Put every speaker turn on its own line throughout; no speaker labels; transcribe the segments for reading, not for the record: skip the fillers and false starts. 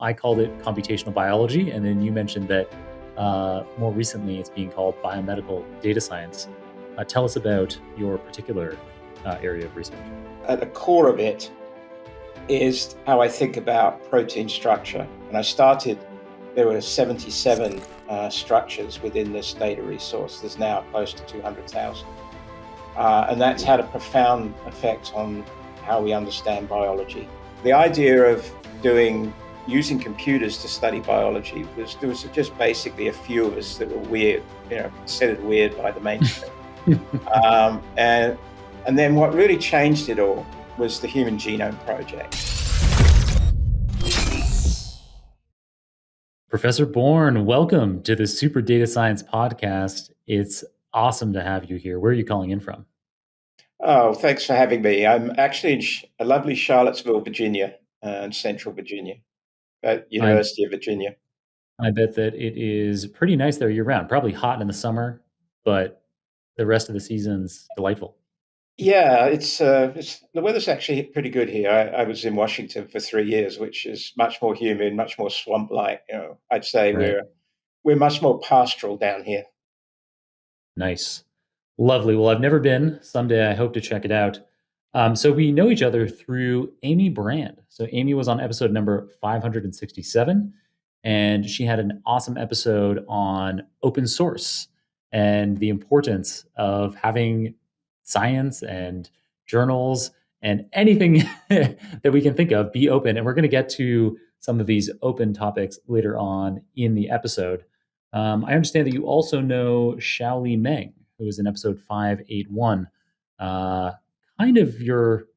I called it computational biology, and then you mentioned that more recently it's being called biomedical data science. Tell us about your particular area of research.
At the core of it is how I think about protein structure. And there were 77 structures within this data resource. There's now close to 200,000. And that's had a profound effect on how we understand biology. The idea of using computers to study biology there was just basically a few of us that were weird, considered weird by the mainstream. And then what really changed it all was the Human Genome Project.
Professor Bourne, welcome to the Super Data Science Podcast. It's awesome to have you here. Where are you calling in from?
Oh, thanks for having me. I'm actually in a lovely Charlottesville, Virginia, in Central Virginia, at University of Virginia.
I bet that it is pretty nice there year-round. Probably hot in the summer, but the rest of the season's delightful.
Yeah, the weather's actually pretty good here. I was in Washington for 3 years, which is much more humid, much more swamp-like. I'd say
Right.
we're much more pastoral down here.
Nice. Lovely. Well, I've never been. Someday I hope to check it out. So we know each other through Amy Brand. So Amy was on episode number 567, and she had an awesome episode on open source and the importance of having science and journals and anything that we can think of be open. And we're going to get to some of these open topics later on in the episode. I understand that you also know Xiaoli Meng, who was in episode 581, kind of your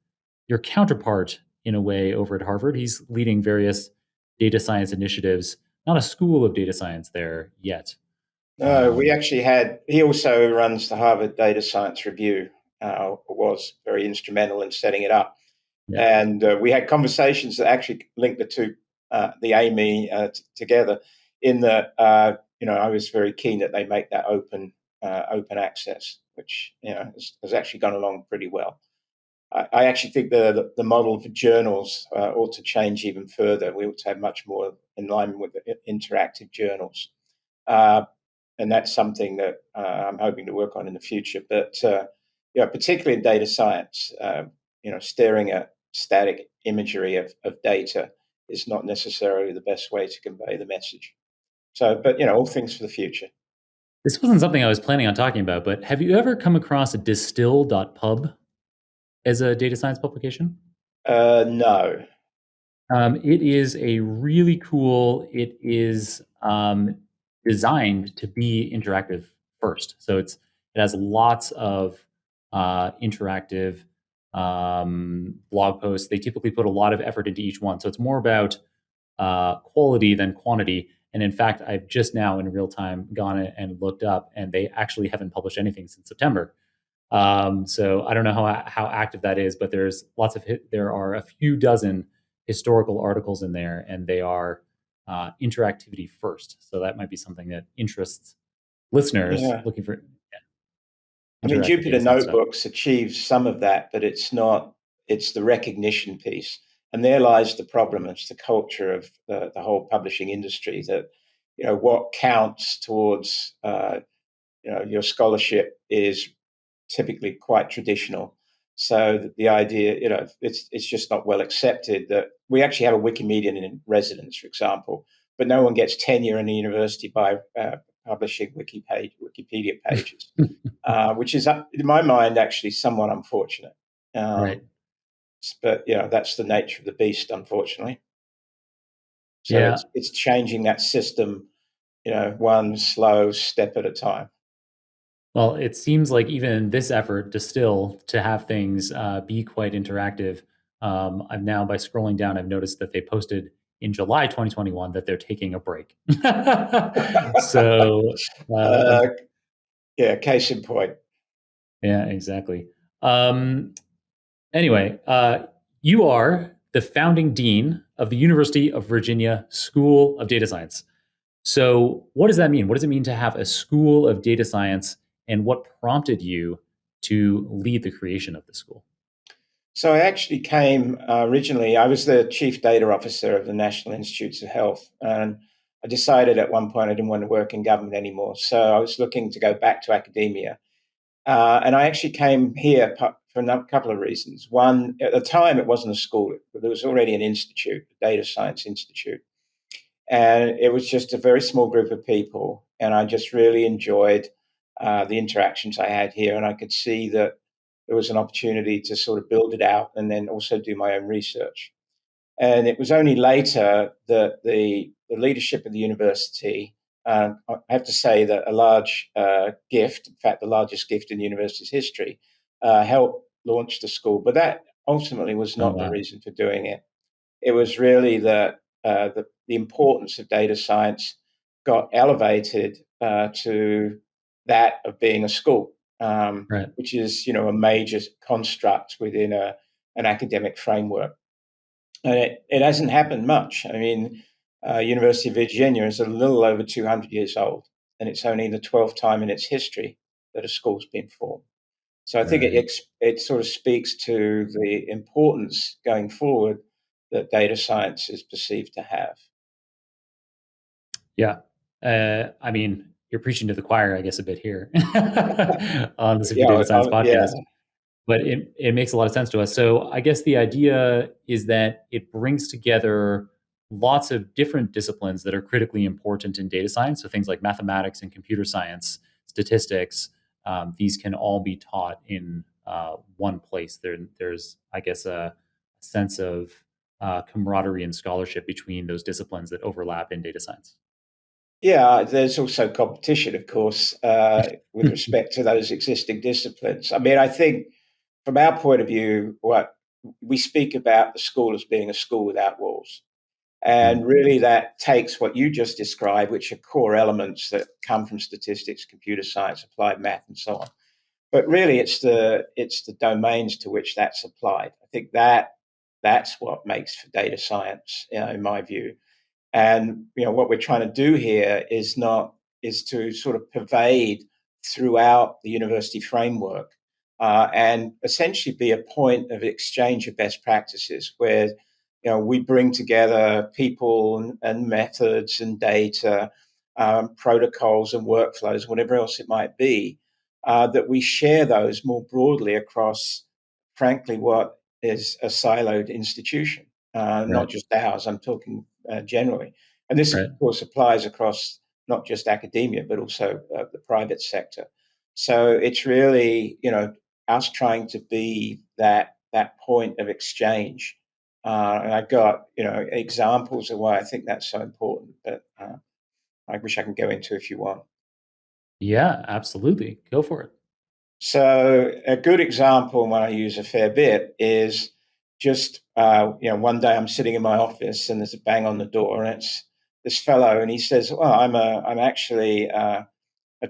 counterpart in a way over at Harvard. He's leading various data science initiatives, not a school of data science there yet.
No, he also runs the Harvard Data Science Review, was very instrumental in setting it up.
Yeah.
And we had conversations that actually linked the Amy together in that, I was very keen that they make that open access, which has actually gone along pretty well. I actually think the model for journals ought to change even further. We ought to have much more in line with the interactive journals, and that's something that I'm hoping to work on in the future. But particularly in data science, staring at static imagery of data is not necessarily the best way to convey the message. So, but all things for the future.
This wasn't something I was planning on talking about, but have you ever come across a distill.pub as a data science publication?
No.
It is a really cool, it is designed to be interactive first. So it has lots of interactive blog posts. They typically put a lot of effort into each one. So it's more about quality than quantity. And in fact, I've just now in real time gone and looked up, and they actually haven't published anything since September. So I don't know how active that is, but there are a few dozen historical articles in there, and they are interactivity first. So that might be something that interests listeners looking for.
I mean, Jupyter Notebooks achieves some of that, but it's the recognition piece. And there lies the problem. It's the culture of the whole publishing industry that, what counts towards, your scholarship is typically quite traditional. So the idea, it's just not well accepted that we actually have a Wikimedian in residence, for example, but no one gets tenure in a university by publishing Wikipedia pages, which is, in my mind, actually somewhat unfortunate.
Right.
But that's the nature of the beast, unfortunately. So
yeah.
it's changing that system, one slow step at a time.
Well, it seems like even this effort to have things be quite interactive. I've now, by scrolling down, I've noticed that they posted in July 2021 that they're taking a break. So,
case in point.
Yeah, exactly. Anyway, you are the founding dean of the University of Virginia School of Data Science. So what does that mean? What does it mean to have a school of data science, and what prompted you to lead the creation of the school?
So I actually came originally, I was the chief data officer of the National Institutes of Health. And I decided at one point I didn't want to work in government anymore. So I was looking to go back to academia. And I actually came here for a couple of reasons. One, at the time, it wasn't a school, there was already an institute, a data science institute. And it was just a very small group of people. And I just really enjoyed the interactions I had here. And I could see that there was an opportunity to sort of build it out and then also do my own research. And it was only later that the leadership of the university, I have to say that a large gift, in fact, the largest gift in the university's history, helped launch the school. But that ultimately was
Oh,
not the
wow.
reason for doing it. It was really that the importance of data science got elevated to that of being a school,
Right.
which is, a major construct within an academic framework. And it hasn't happened much. I mean, University of Virginia is a little over 200 years old, and it's only the 12th time in its history that a school's been formed. So I think
Right.
it sort of speaks to the importance going forward that data science is perceived to have.
Yeah. I mean, you're preaching to the choir, I guess, a bit here on the Super
Yeah,
Data Science
yeah,
podcast. But it makes a lot of sense to us. So I guess the idea is that it brings together lots of different disciplines that are critically important in data science. So things like mathematics and computer science, statistics, these can all be taught in one place. There's, I guess, a sense of camaraderie and scholarship between those disciplines that overlap in data science.
yeah. There's also competition, of course, with respect to those existing disciplines. I mean, I think from our point of view, what we speak about the school as being a school without walls.
Mm,
And really, that takes what you just described, which are core elements that come from statistics, computer science, applied math, and so on. But really, it's the domains to which that's applied. I think that's what makes for data science, in my view. And what we're trying to do here is to sort of pervade throughout the university framework, and essentially be a point of exchange of best practices where we bring together people and methods and data, protocols and workflows, whatever else it might be, that we share those more broadly across, frankly, what is a siloed institution, not
right.
just ours. I'm talking generally. And this, of
Right.
course, applies across not just academia, but also the private sector. So it's really, us trying to be that point of exchange. And I've got, examples of why I think that's so important, but I wish I can go into if you want.
Yeah, absolutely. Go for it.
So a good example, and one I use a fair bit, is just one day I'm sitting in my office and there's a bang on the door, and it's this fellow, and he says, "Well, I'm actually a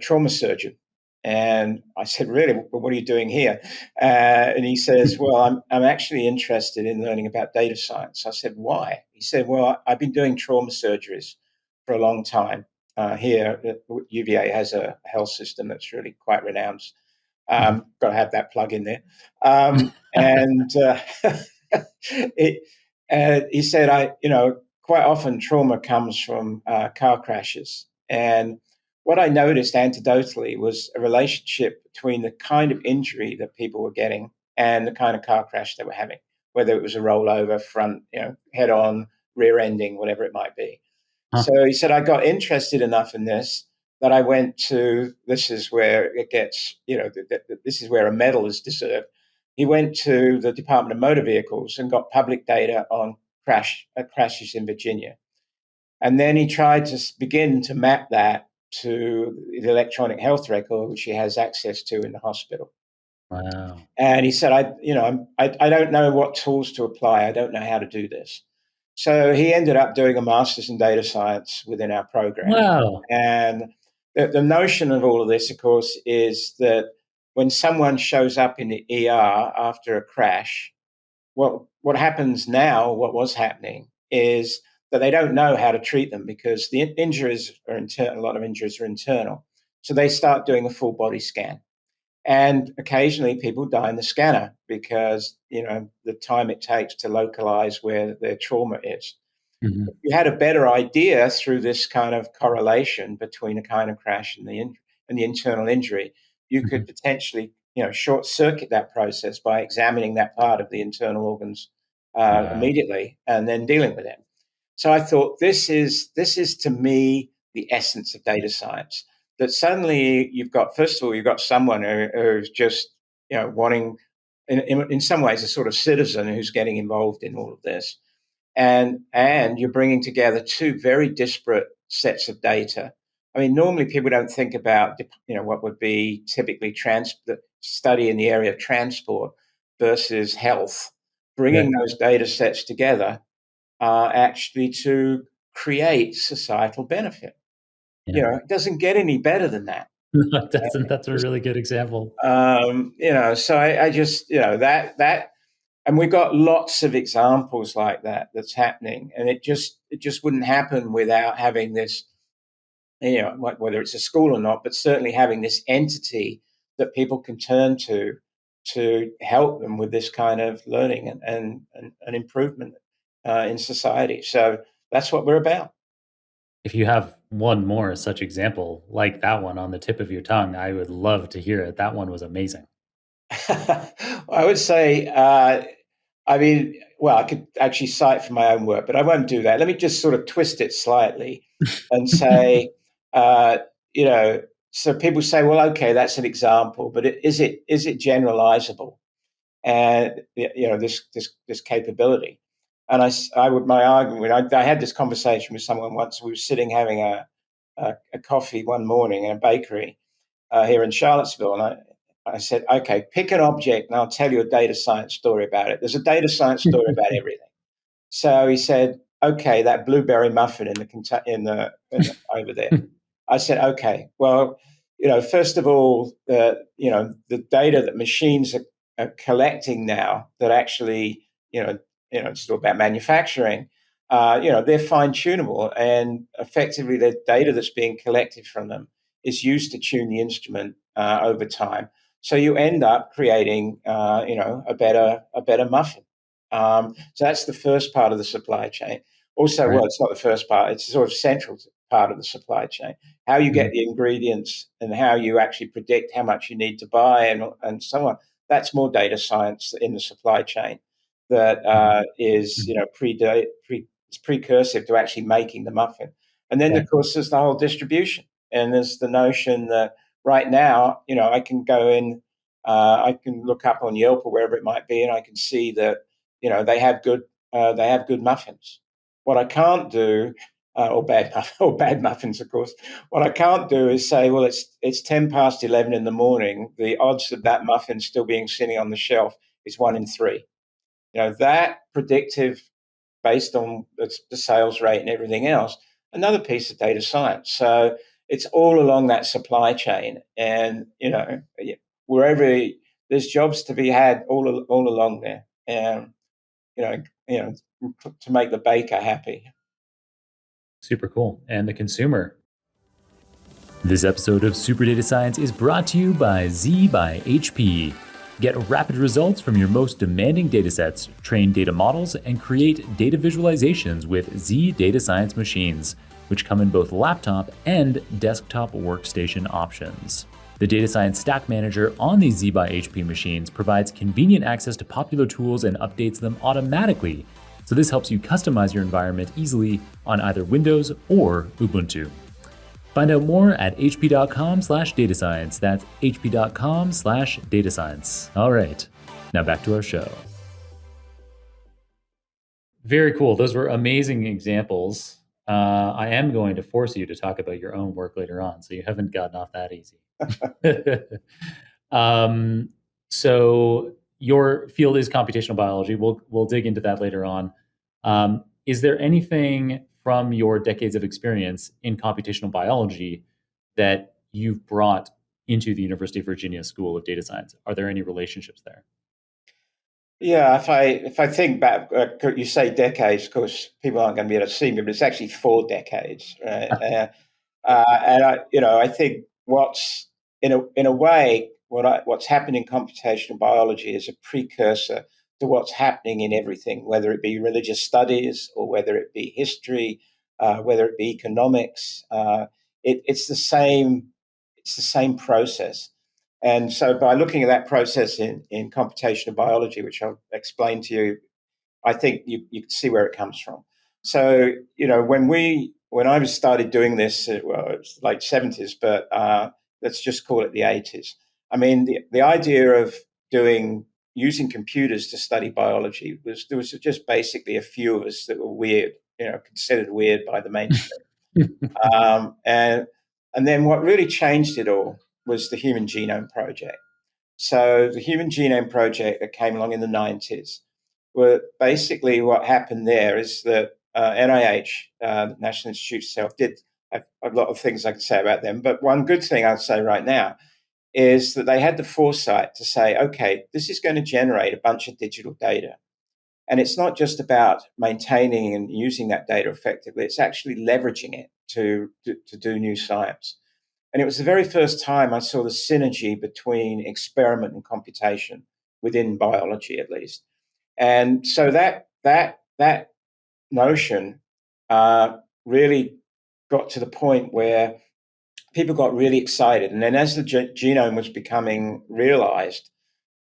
trauma surgeon." And I said, "Really? Well, what are you doing here?" And he says, "Well, I'm actually interested in learning about data science." I said, "Why?" He said, "Well, I've been doing trauma surgeries for a long time. Here, UVA has a health system that's really quite renowned.
Mhm.
Got to have that plug in there." And it, he said, quite often trauma comes from car crashes. And what I noticed anecdotally was a relationship between the kind of injury that people were getting and the kind of car crash they were having, whether it was a rollover, front, head on, rear ending, whatever it might be.
Huh.
So he said, I got interested enough in this that I went to, this is where it gets, this is where a medal is deserved. He went to the Department of Motor Vehicles and got public data on crashes in Virginia. And then he tried to begin to map that to the electronic health record, which he has access to in the hospital.
Wow.
And he said, I don't know what tools to apply. I don't know how to do this. So he ended up doing a master's in data science within our program.
Wow.
And the notion of all of this, of course, is that when someone shows up in the ER after a crash, what happens now, what was happening, is that they don't know how to treat them because the injuries are internal. A lot of injuries are internal. So they start doing a full body scan. And occasionally people die in the scanner because, the time it takes to localize where their trauma is.
Mhm.
If you had a better idea through this kind of correlation between a kind of crash and the internal injury, you could
Mhm.
potentially, short circuit that process by examining that part of the internal organs
Wow.
immediately and then dealing with it. So I thought this is to me the essence of data science. That suddenly first of all you've got someone who's just wanting in some ways a sort of citizen who's getting involved in all of this, and you're bringing together two very disparate sets of data. I mean, normally people don't think about what would be typically the study in the area of transport versus health. Bringing
Right.
those data sets together actually to create societal benefit.
Yeah.
It doesn't get any better than that.
No, it doesn't. That's a really good example.
So I just, that, and we've got lots of examples like that that's happening, and it just wouldn't happen without having this, whether it's a school or not, but certainly having this entity that people can turn to help them with this kind of learning and improvement in society. So that's what we're about.
If you have one more such example like that one on the tip of your tongue, I would love to hear it. That one was amazing.
I would say, I mean, well, I could actually cite from my own work, but I won't do that. Let me just sort of twist it slightly and say, uh, you know, so people say, well, okay, that's an example, but is it generalizable? And this capability. And I would my argument. I had this conversation with someone once. We were sitting having a coffee one morning in a bakery here in Charlottesville, and I said, okay, pick an object, and I'll tell you a data science story about it. There's a data science story about everything. So he said, okay, that blueberry muffin in the over there. I said, okay, well, first of all, the data that machines are collecting now that actually, it's all about manufacturing. They're fine tunable, and effectively, the data that's being collected from them is used to tune the instrument over time. So you end up creating, a better muffin. So that's the first part of the supply chain. Also,
Right.
well, it's not the first part; it's sort of central part of the supply chain. How you get
Mhm.
the ingredients and how you actually predict how much you need to buy and so on. That's more data science in the supply chain that
Mhm.
is
Mhm.
it's precursive to actually making the muffin. And then, of
Okay.
course, there's the whole distribution, and there's the notion that right now, I can go in, I can look up on Yelp or wherever it might be, and I can see that they have good muffins. What I can't do, or bad muffins, of course. What I can't do is say, well, it's 10 past 11 in the morning. The odds of that muffin still being sitting on the shelf is 1 in 3. That predictive, based on the sales rate and everything else. Another piece of data science. So it's all along that supply chain, and wherever there's jobs to be had all along there. And you know, you know, to make the baker happy.
Super cool. And the consumer. This episode of Super Data Science is brought to you by Z by HP. Get rapid results from your most demanding datasets, train data models, and create data visualizations with Z Data Science machines, which come in both laptop and desktop workstation options. The Data Science Stack Manager on these Z by HP machines provides convenient access to popular tools and updates them automatically. So this helps you customize your environment easily on either Windows or Ubuntu. Find out more at hp.com/datascience. That's hp.com/datascience. All right, now back to our show. Very cool. Those were amazing examples. I am going to force you to talk about your own work later on, so you haven't gotten off that easy. um, so your field is computational biology. We'll dig into that later on. Is there anything from your decades of experience in computational biology that you've brought into the University of Virginia School of Data Science? Are there any relationships there?
Yeah, if I think back, you say decades. Of course, people aren't going to be able to see me, but it's actually 4 decades, right? And I think what's in a way what's happening in computational biology is a precursor to what's happening in everything, whether it be religious studies or whether it be history, whether it be economics. It's the same. It's the same process. And so, by looking at that process in computational biology, which I'll explain to you, I think you can see where it comes from. So, when I started doing this, well, it was the late 70s, but let's just call it the 80s. I mean, the idea of using computers to study biology there was just basically a few of us that were weird, considered weird by the mainstream. um, and and then what really changed it all was the Human Genome Project. So the Human Genome Project that came along in the 90s, well, basically what happened there is that NIH, National Institute of Health, did have a lot of things I could say about them. But one good thing I'd say right now is that they had the foresight to say, okay, this is going to generate a bunch of digital data. And it's not just about maintaining and using that data effectively, it's actually leveraging it to do new science. And it was the very first time I saw the synergy between experiment and computation within biology, at least. And so that notion really got to the point where people got really excited. And then as the genome was becoming realized,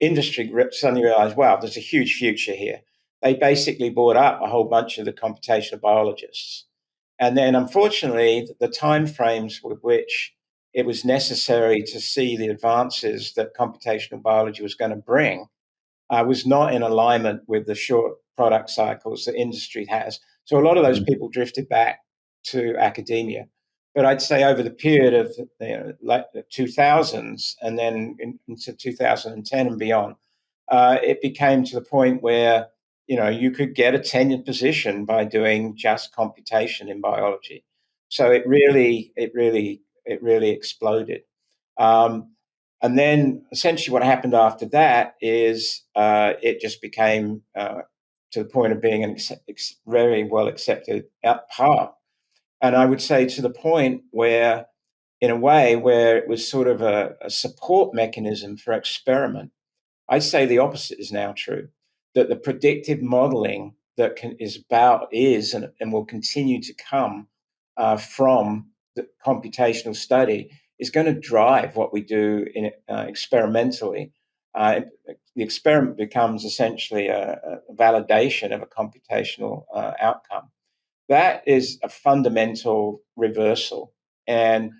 industry suddenly realized, wow, there's a huge future here. They basically bought up a whole bunch of the computational biologists. And then, unfortunately, the timeframes with which it was necessary to see the advances that computational biology was going to bring was not in alignment with the short product cycles that industry has. So a lot of those people drifted back to academia. But I'd say over the period of like the 2000s and then into 2010 and beyond, it became to the point where you could get a tenured position by doing just computation in biology. So it really exploded. And then essentially what happened after that is it just became to the point of being an very well accepted path. And I would say to the point where, in a way, where it was sort of a support mechanism for experiment. I'd say the opposite is now true, that the predictive modeling that is and will continue to come from the computational study is going to drive what we do experimentally. The experiment becomes essentially a validation of a computational outcome. That is a fundamental reversal. And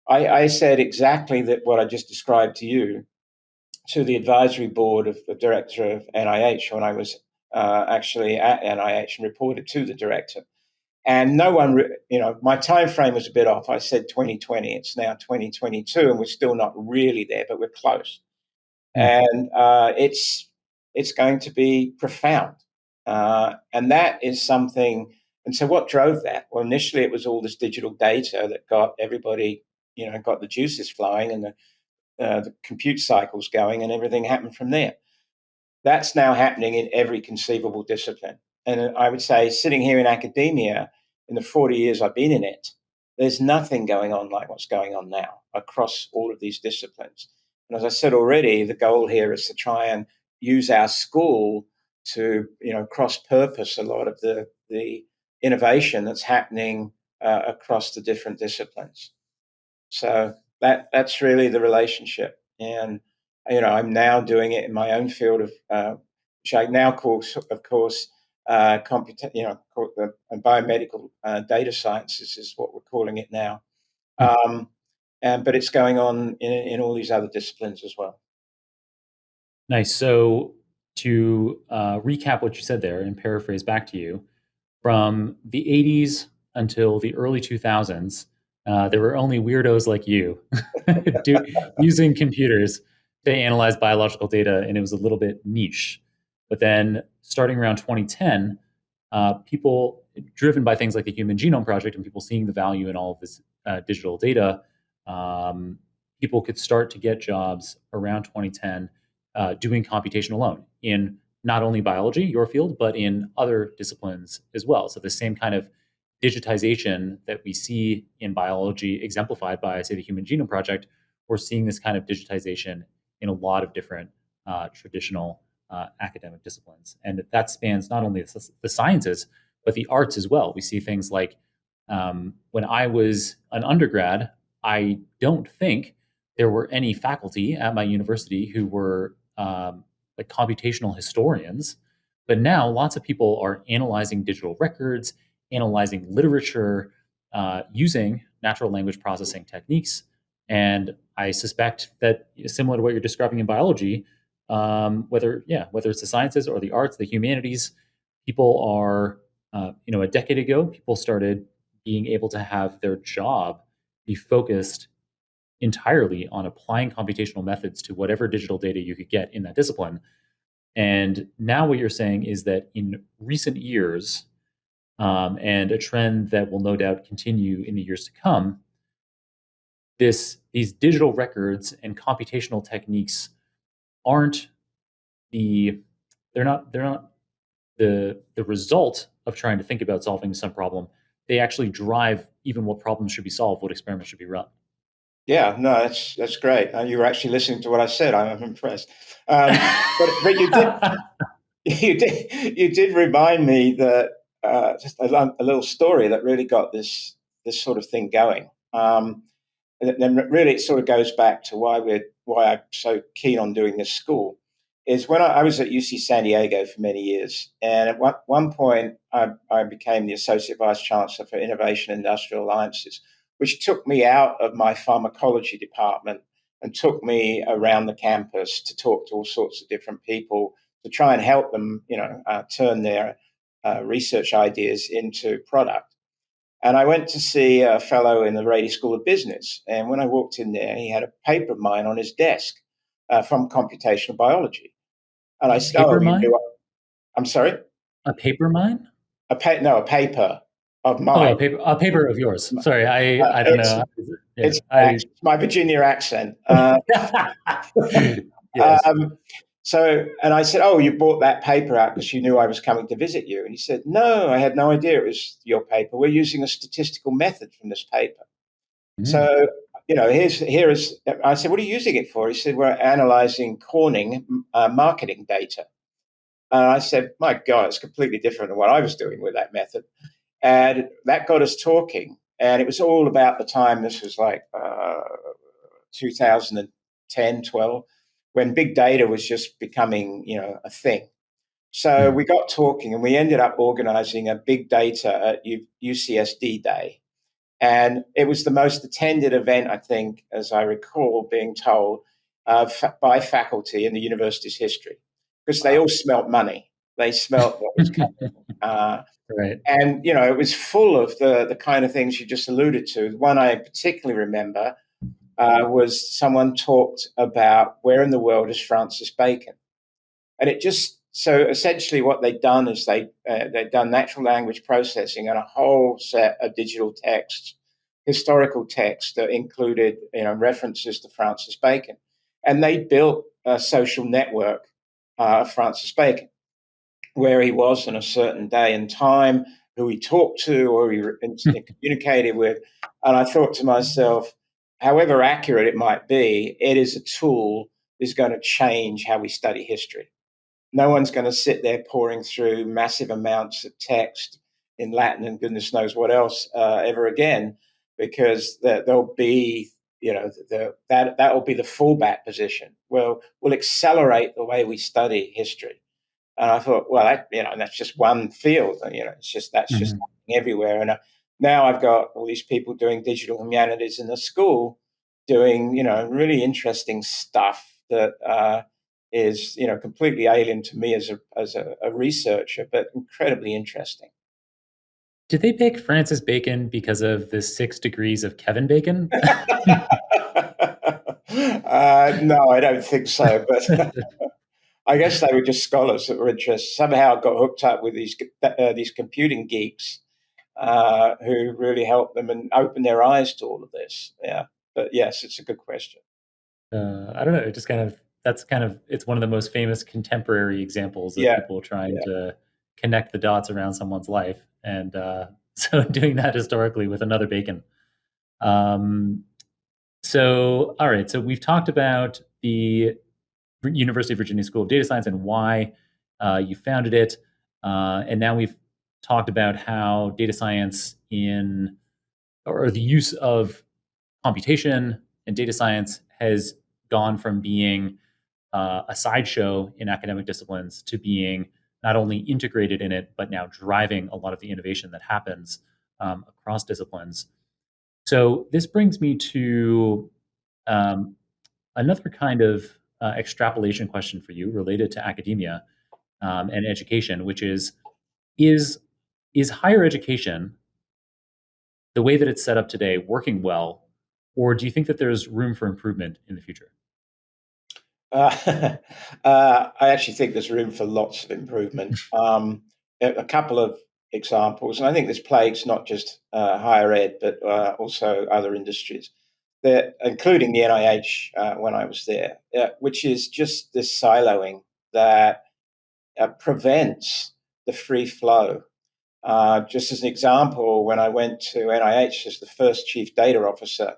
I said exactly what I just described to you to the advisory board of the director of NIH when I was actually at NIH and reported to the director. And no one, my time frame was a bit off. I said 2020. It's now 2022, and we're still not really there, but we're close. And it's going to be profound. And that is something. And so what drove that? Well, initially it was all this digital data that got everybody, got the juices flowing and the compute cycles going, and everything happened from there. That's now happening in every conceivable discipline. And I would say, sitting here in academia, in the 40 years I've been in it, there's nothing going on like what's going on now across all of these disciplines. And as I said already, the goal here is to try and use our school to, cross-purpose a lot of the innovation that's happening across the different disciplines. So that's really the relationship. And I'm now doing it in my own field of which I now call, of course, biomedical data sciences is what we're calling it now. But it's going on in all these other disciplines as well.
Nice. So to recap what you said there and paraphrase back to you, from the 80s until the early 2000s, there were only weirdos like you using computers to analyze biological data, and it was a little bit niche. But then starting around 2010, people driven by things like the Human Genome Project and people seeing the value in all of this digital data, people could start to get jobs around 2010 doing computation alone in not only biology, your field, but in other disciplines as well. So the same kind of digitization that we see in biology exemplified by, say, the Human Genome Project, we're seeing this kind of digitization in a lot of different traditional academic disciplines. And that spans not only the sciences, but the arts as well. We see things like when I was an undergrad, I don't think there were any faculty at my university who were like computational historians. But now lots of people are analyzing digital records, analyzing literature, using natural language processing techniques. And I suspect that, similar to what you're describing in biology, whether it's the sciences or the arts, the humanities, people are, a decade ago, people started being able to have their job be focused entirely on applying computational methods to whatever digital data you could get in that discipline. And now what you're saying is that in recent years, and a trend that will no doubt continue in the years to come, these digital records and computational techniques aren't the they're not the result of trying to think about solving some problem. They actually drive even what problems should be solved, what experiments should be run.
Yeah, no, that's great. You were actually listening to what I said. I'm impressed. But you did you did remind me that just a little story that really got this sort of thing going. And then really it sort of goes back to why I'm so keen on doing this school. Is when I was at UC San Diego for many years, and at one point I became the associate vice chancellor for innovation and industrial alliances, which took me out of my pharmacology department and took me around the campus to talk to all sorts of different people to try and help them, turn their research ideas into product. And I went to see a fellow in the Rady School of Business. And when I walked in there, he had a paper of mine on his desk from computational biology. And I
A
said, "Oh,
paper
you
mine?
do it." I'm sorry?
A paper mine?
No, a paper of
Oh,
mine.
a paper of yours. Sorry, I don't
It's
know. Yeah,
it's
I.
my Virginia accent.
Yes.
Um, and I said, "Oh, you bought that paper out because you knew I was coming to visit you." And he said, "No, I had no idea it was your paper. We're using a statistical method from this paper."
Mm.
So, here is. I said, "What are you using it for?" He said, "We're analyzing Corning marketing data." And I said, "My God, it's completely different than what I was doing with that method." And that got us talking. And it was all about the time, this was like 2010, 12, when big data was just becoming, a thing. So
Mm.
we got talking and we ended up organizing a big data at UCSD Day. And it was the most attended event, I think, as I recall being told, by faculty in the university's history, because they
Wow.
all smelt money. They smelt what was coming.
Right.
And it was full of the kind of things you just alluded to. The one I particularly remember was someone talked about where in the world is Francis Bacon, and it just so essentially what they'd done is they'd done natural language processing on a whole set of digital texts, historical texts that included references to Francis Bacon, and they built a social network of Francis Bacon, where he was on a certain day and time, who he talked to or he communicated with. And I thought to myself, however accurate it might be, it is a tool that's going to change how we study history. No one's going to sit there pouring through massive amounts of text in Latin and goodness knows what else ever again, because there'll be, that will be the fallback position. Well, we'll accelerate the way we study history. And I thought, well, that's just one field. That's just
Mhm.
happening everywhere. And now I've got all these people doing digital humanities in the school, doing really interesting stuff that is completely alien to me as a researcher, but incredibly interesting.
Did they pick Francis Bacon because of the 6 degrees of Kevin Bacon?
No, I don't think so. But I guess they were just scholars that were interested. Somehow got hooked up with these computing geeks who really helped them and opened their eyes to all of this. Yeah, but yes, it's a good question.
I don't know. It just it's one of the most famous contemporary examples of
Yeah,
people trying
yeah.
to connect the dots around someone's life, and so doing that historically with another Bacon. Um, all right. So we've talked about the University of Virginia School of Data Science and why you founded it. And now we've talked about how data science or the use of computation and data science has gone from being a sideshow in academic disciplines to being not only integrated in it, but now driving a lot of the innovation that happens across disciplines. So this brings me to um, another kind of extrapolation question for you related to academia and education, which is is higher education the way that it's set up today working well, or do you think that there's room for improvement in the future?
Uh, I actually think there's room for lots of improvement. A couple of examples, and I think this plagues not just higher ed, but also other industries, including the NIH when I was there, which is just this siloing that prevents the free flow. Just as an example, when I went to NIH as the first chief data officer,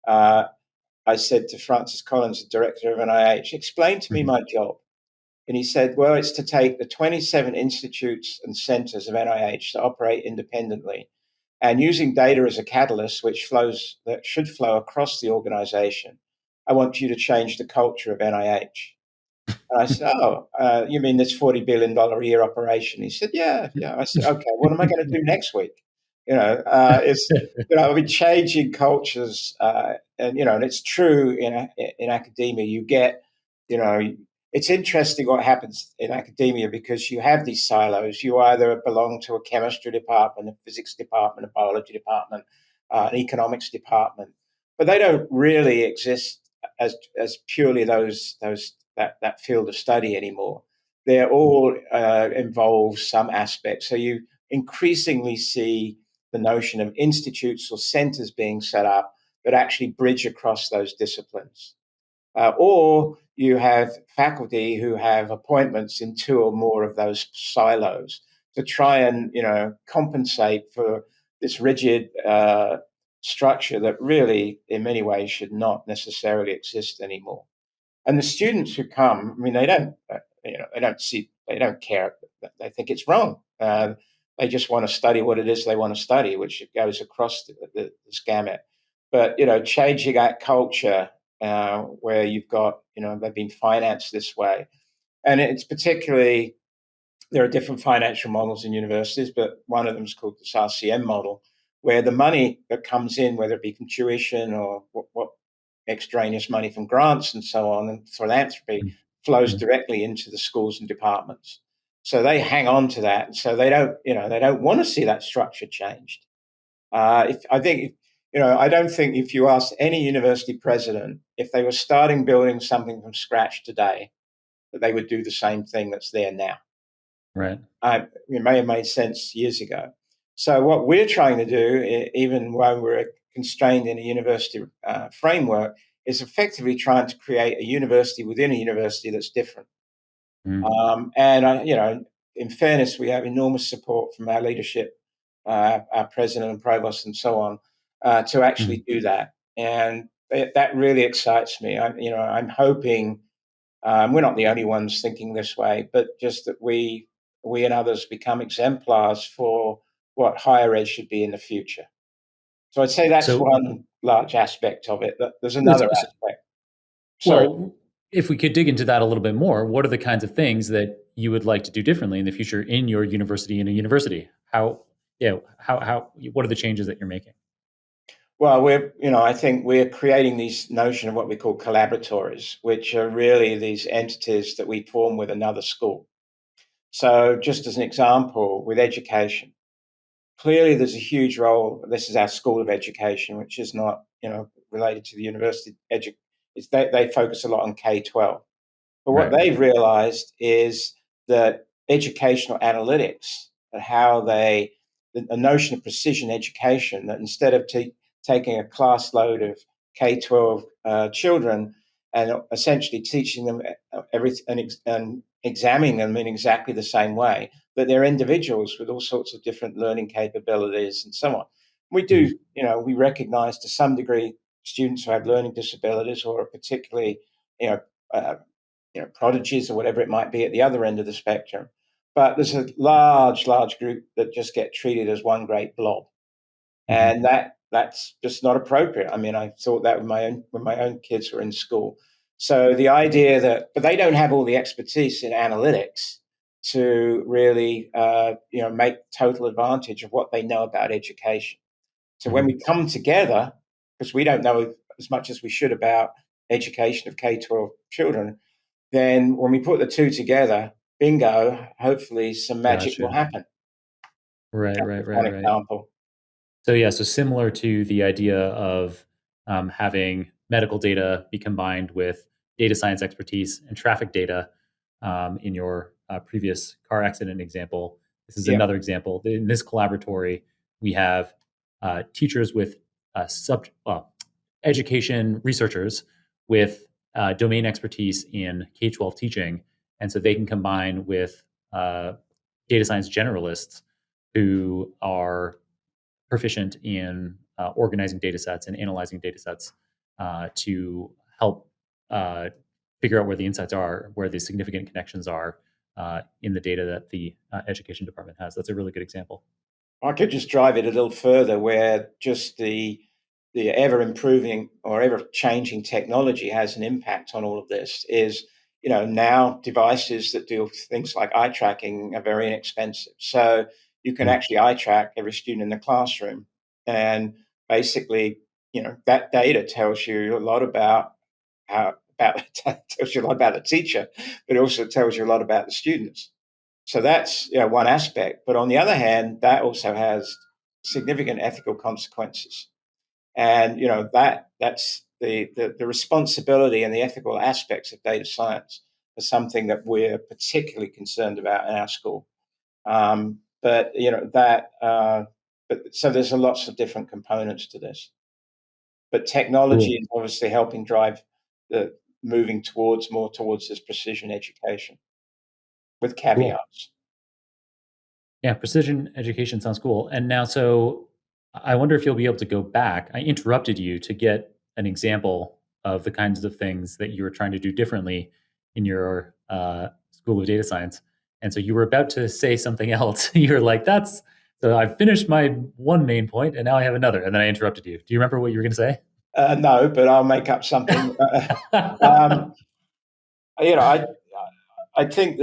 uh, I said to Francis Collins, the director of NIH, explain to me
Mhm.
my job. And he said, well, it's to take the 27 institutes and centers of NIH that operate independently and using data as a catalyst, that should flow across the organization. I want you to change the culture of NIH. And I said, oh, you mean this $40 billion a year operation? He said, yeah, yeah. I said, okay, what am I going to do next week? I mean, changing cultures, and it's true in academia. You get, you know, it's interesting what happens in academia because you have these silos. You either belong to a chemistry department, a physics department, a biology department, an economics department, but they don't really exist as purely that field of study anymore. They're all involve some aspect. So you increasingly see the notion of institutes or centers being set up that actually bridge across those disciplines. Or you have faculty who have appointments in two or more of those silos to try and compensate for this rigid structure that really, in many ways, should not necessarily exist anymore. And the students who come, I mean, they don't care. They think it's wrong. They just want to study what it is they want to study, which goes across the gamut. But changing that culture where you've got, they've been financed this way, and it's particularly there are different financial models in universities, but one of them is called the RCM model, where the money that comes in, whether it be from tuition or what extraneous money from grants and so on, and philanthropy, flows
Mhm.
directly into the schools and departments. So they hang on to that. So they don't want to see that structure changed. I don't think if you asked any university president if they were starting building something from scratch today, that they would do the same thing that's there now.
Right.
It may have made sense years ago. So what we're trying to do, even while we're constrained in a university framework, is effectively trying to create a university within a university that's different.
Mm.
In fairness, we have enormous support from our leadership, our president and provost, and so on, to
Mhm.
actually do that. And that really excites me. I'm hoping we're not the only ones thinking this way, but just that we and others become exemplars for what higher ed should be in the future. So I'd say that's
So,
one large aspect of it. There's another
so,
aspect. Sorry.
well, if we could dig into that a little bit more, what are the kinds of things that you would like to do differently in the future in your university in a university? What are the changes that you're making?
Well, I think we're creating this notion of what we call collaboratories, which are really these entities that we form with another school. So, just as an example, with education, clearly there's a huge role. This is our school of education, which is not, related to the university they focus a lot on K-12. But what
Right.
they've realized is that educational analytics and how the notion of precision education, that instead of taking a class load of K-12 children and essentially teaching them everything and examining them in exactly the same way, that they're individuals with all sorts of different learning capabilities and so on. We
Mhm.
do, we recognize to some degree students who have learning disabilities or are particularly, you know, uh, prodigies or whatever it might be at the other end of the spectrum. But there's a large group that just get treated as one great blob,
Hmm.
and that's just not appropriate. I mean, I thought that when my own kids were in school. So the idea that, but they don't have all the expertise in analytics to really, make total advantage of what they know about education. So when
Hmm.
we come together, because we don't know as much as we should about education of K-12 children, then when we put the two together, bingo, hopefully some magic will
Gotcha.
happen.
Right,
That's
right,
just
right,
one
right.
example.
So yeah, so similar to the idea of having medical data be combined with data science expertise and traffic data in your previous car accident example. This is
Yeah.
another example. In this collaboratory, we have teachers with education researchers with domain expertise in K-12 teaching, and so they can combine with data science generalists who are proficient in organizing data sets and analyzing data sets to help uh, figure out where the insights are, where the significant connections are in the data that the education department has. That's a really good example.
I could just drive it a little further where just the ever improving or ever changing technology has an impact on all of this is, now devices that do things like eye tracking are very inexpensive. So you can
Mm.
actually eye track every student in the classroom. And basically, that data tells you a lot about tells you a lot about the teacher, but it also tells you a lot about the students. So that's one aspect. But on the other hand, that also has significant ethical consequences. And that's the responsibility and the ethical aspects of data science is something that we're particularly concerned about in our school. But so there's lots of different components to this. But technology
Cool.
is obviously helping drive the moving more towards this precision education with
Cool.
caveats.
Yeah, precision education sounds cool. And now, so I wonder if you'll be able to go back. I interrupted you to get an example of the kinds of things that you were trying to do differently in your School of Data Science. And so you were about to say something else. You were like, that's so I've finished my one main point and now I have another. And then I interrupted you. Do you remember what you were going to
No, but I'll make up something.
say?
Um, you know, I think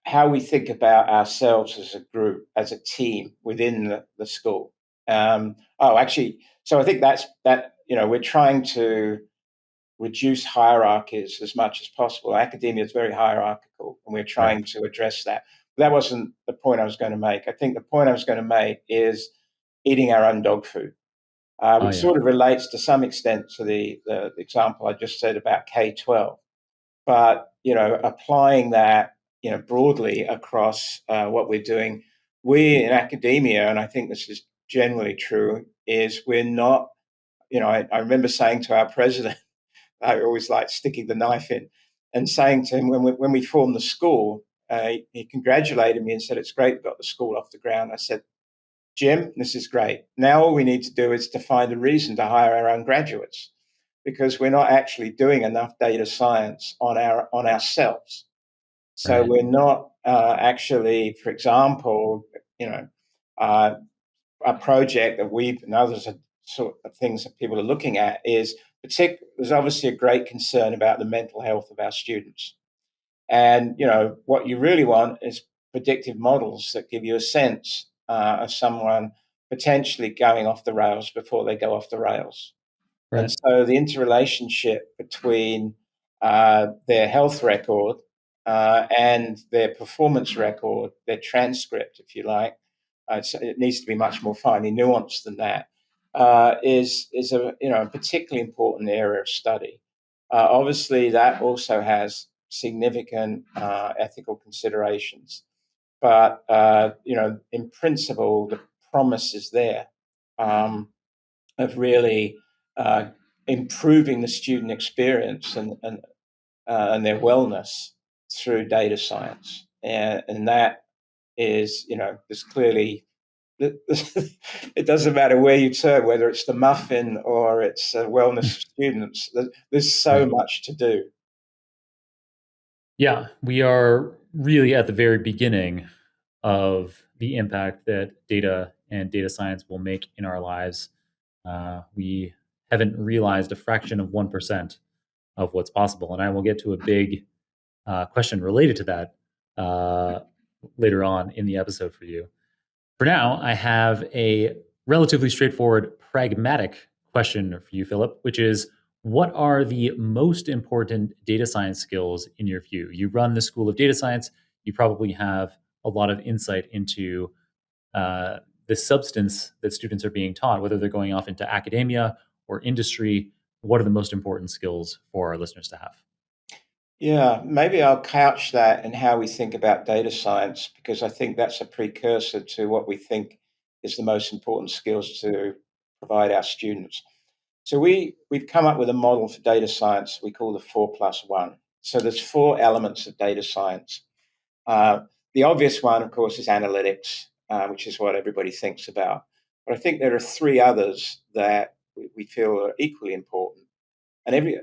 how we think about ourselves as a group, as a team within the school. Actually, so I think that. We're trying to reduce hierarchies as much as possible. Academia is very hierarchical, and we're
Right.
trying to address that. That wasn't the point I was going to make. I think the point I was going to make is eating our own dog food,
Oh,
which
yeah.
sort of relates to some extent to the example I just said about K-12. But applying that broadly across what we're doing, we in academia, and I think this is generally true, is we're not. I remember saying to our president, I always like sticking the knife in, and saying to him when we formed the school, he congratulated me and said, "It's great we got the school off the ground." I said, "Jim, this is great. Now all we need to do is to find a reason to hire our own graduates, because we're not actually doing enough data science on ourselves. So
Right.
we're not actually, for example, uh, a project that we've and others are sort of things that people are looking at is there's obviously a great concern about the mental health of our students. And what you really want is predictive models that give you a sense of someone potentially going off the rails before they go off the rails. And
Right.
so the interrelationship between their health record and their performance record, their transcript, if you like, it needs to be much more finely nuanced than that. Is a particularly important area of study. Obviously, that also has significant ethical considerations, but in principle, the promise is there. Of really uh, improving the student experience and their wellness through data science, and that is there's clearly it doesn't matter where you turn, whether it's the muffin or it's wellness of students. There's so
Right.
much to do.
Yeah, we are really at the very beginning of the impact that data and data science will make in our lives. We haven't realized a fraction of 1% of what's possible. And I will get to a big question related to that uh, later on in the episode for you. For now, I have a relatively straightforward, pragmatic question for you, Philip, which is what are the most important data science skills in your view? You run the School of Data Science, you probably have a lot of insight into uh, the substance that students are being taught, whether they're going off into academia or industry. What are the most important skills for our listeners to have?
Yeah, maybe I'll couch that in how we think about data science, because I think that's a precursor to what we think is the most important skills to provide our students. So we've come up with a model for data science we call the 4+1. So there's four elements of data science. Uh, the obvious one, of course, is analytics, which is what everybody thinks about. But I think there are three others that we feel are equally important, and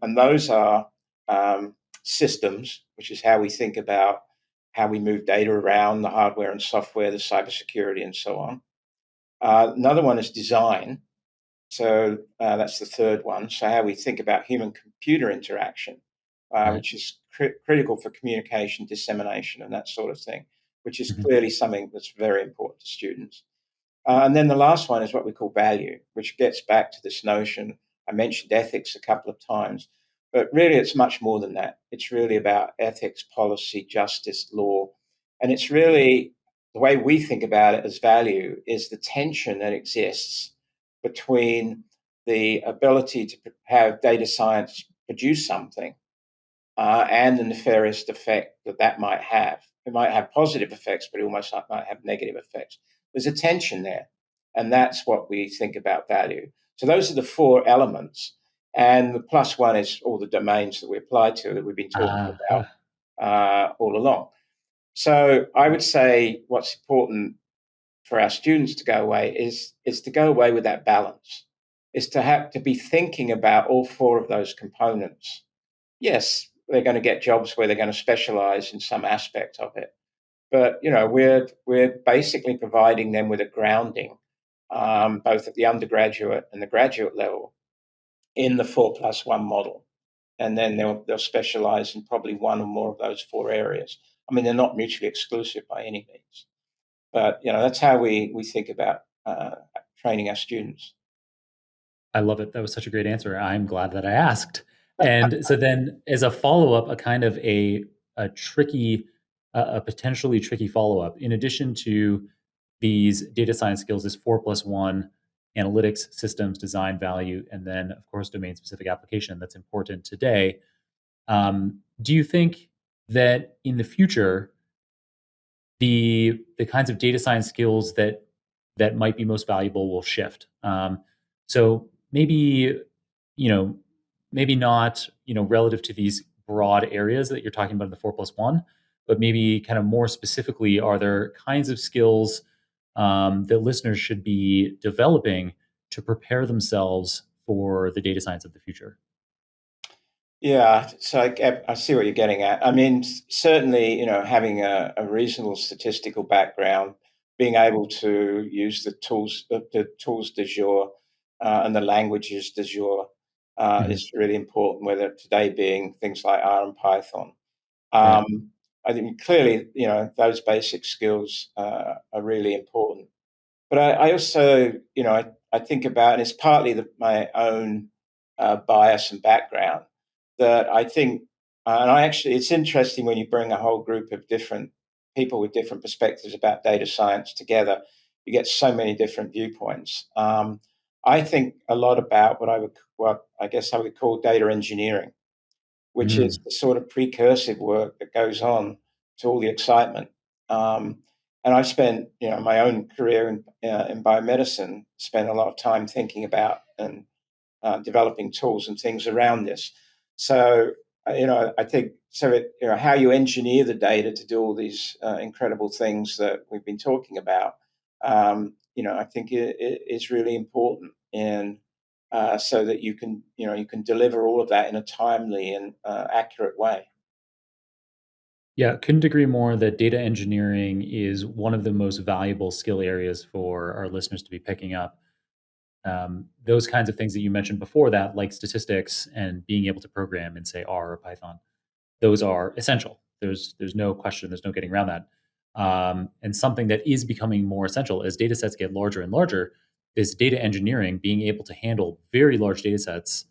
and those are um, systems, which is how we think about how we move data around, the hardware and software, the cybersecurity, and so on. Another one is design. So that's the third one. So how we think about human-computer interaction,
Right.
which is critical for communication, dissemination, and that sort of thing, which is
Mhm.
clearly something that's very important to students. And then the last one is what we call value, which gets back to this notion. I mentioned ethics a couple of times, but really it's much more than that. It's really about ethics, policy, justice, law. And it's really the way we think about it as value is the tension that exists between the ability to have data science produce something and the nefarious effect that that might have. It might have positive effects, but it almost might have negative effects. There's a tension there, and that's what we think about value. So those are the four elements, and the plus one is all the domains that we apply to that we've been talking about
Ah,
all along. So I would say what's important for our students to go away is to go away with that balance, is to have to be thinking about all four of those components. Yes, they're going to get jobs where they're going to specialize in some aspect of it. But we're basically providing them with a grounding, both at the undergraduate and the graduate level, in the 4+1 model, and then they'll specialize in probably one or more of those four areas. I mean, they're not mutually exclusive by any means, but that's how we think about training our students.
I love it. That was such a great answer. I'm glad that I asked. And so then as a follow-up, a kind of a tricky a potentially tricky follow-up, in addition to these data science skills is 4+1, analytics, systems, design, value, and then of course domain-specific application that's important today. Do you think that in the future the kinds of data science skills that might be most valuable will shift. So maybe you know maybe not relative to these broad areas that you're talking about in the 4+1, but maybe kind of more specifically, are there kinds of skills that listeners should be developing to prepare themselves for the data science of the future?
Yeah, so I see what you're getting at. I mean, certainly, having a reasonable statistical background, being able to use the tools du jour, and the languages du jour,
Mhm.
is really important. Whether today being things like R and Python.
Right.
Um, I think clearly, those basic skills are really important. But I also, I think about, and it's partly my own bias and background, that I think, and I actually, it's interesting when you bring a whole group of different people with different perspectives about data science together, you get so many different viewpoints. I think a lot about what I guess I would call data engineering, which is
Mm.
the sort of precursive work that goes on to all the excitement. Um, and I've spent, my own career in biomedicine, spent a lot of time thinking about and developing tools and things around this. So, I think so. How you engineer the data to do all these incredible things that we've been talking about, I think it is really important, and so that you can deliver all of that in a timely and accurate way.
Yeah, couldn't agree more that data engineering is one of the most valuable skill areas for our listeners to be picking up. Those kinds of things that you mentioned before that, like statistics and being able to program in, say, R or Python, those are essential. There's no question. There's no getting around that. And something that is becoming more essential as data sets get larger and larger is data engineering, being able to handle very large data sets,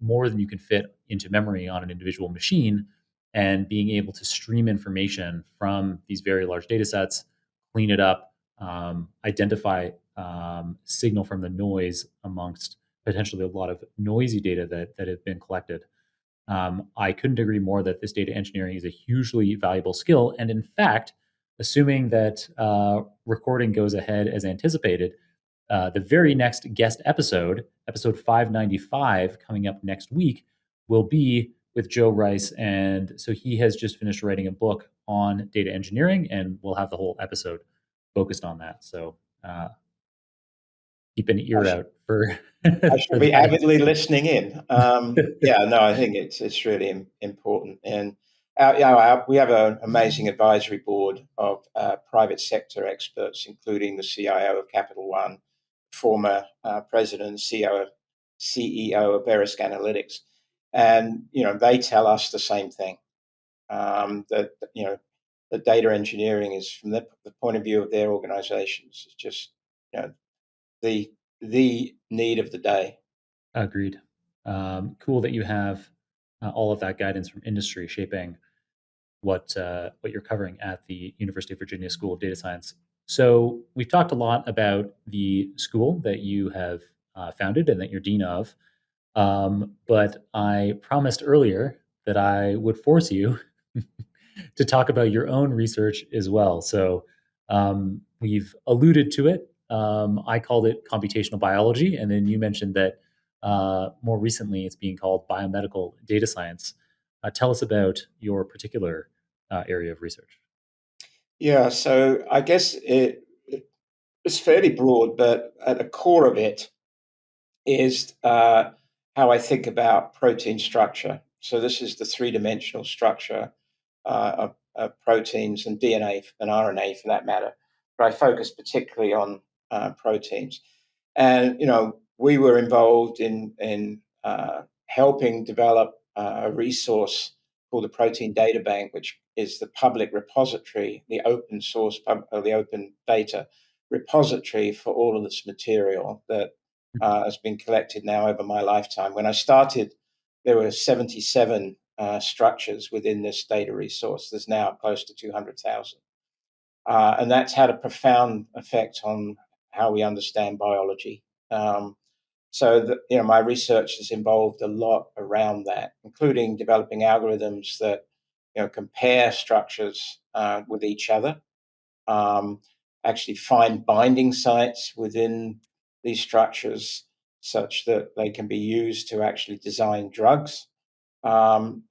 more than you can fit into memory on an individual machine, and being able to stream information from these very large data sets, clean it up, identify signal from the noise amongst potentially a lot of noisy data that have been collected. I couldn't agree more that this data engineering is a hugely valuable skill. And in fact, assuming that recording goes ahead as anticipated, the very next guest episode, episode 595, coming up next week, will be with Joe Rice. And so he has just finished writing a book on data engineering, and we'll have the whole episode focused on that. So keep an
I,
ear
sh-
out for,
I shall
for
be
that.
avidly listening in. Yeah, no, I think it's really important. And we have an amazing advisory board of private sector experts, including the CIO of Capital One, former president and CEO of Verisk Analytics, and they tell us the same thing, that the data engineering is, from the point of view of their organizations, is just you know the the need of the day.
Agreed. Cool that you have all of that guidance from industry shaping what you're covering at the University of Virginia School of Data Science. So we've talked a lot about the school that you have founded and that you're dean of, but I promised earlier that I would force you to talk about your own research as well. So we've alluded to it. I called it computational biology, and then you mentioned that more recently it's being called biomedical data science. Tell us about your particular area of research.
Yeah, so I guess it's fairly broad, but at the core of it is how I think about protein structure. So this is the three-dimensional structure of proteins and DNA and RNA, for that matter. But I focus particularly on proteins. And we were involved in helping develop a resource called the Protein Data Bank, which is the public repository, the open source, the open data repository for all of this material that has been collected now over my lifetime. When I started, there were 77 structures within this data resource. There's now close to 200,000. And that's had a profound effect on how we understand biology. So my research has involved a lot around that, including developing algorithms that compare structures with each other, um, actually find binding sites within these structures such that they can be used to actually design drugs. And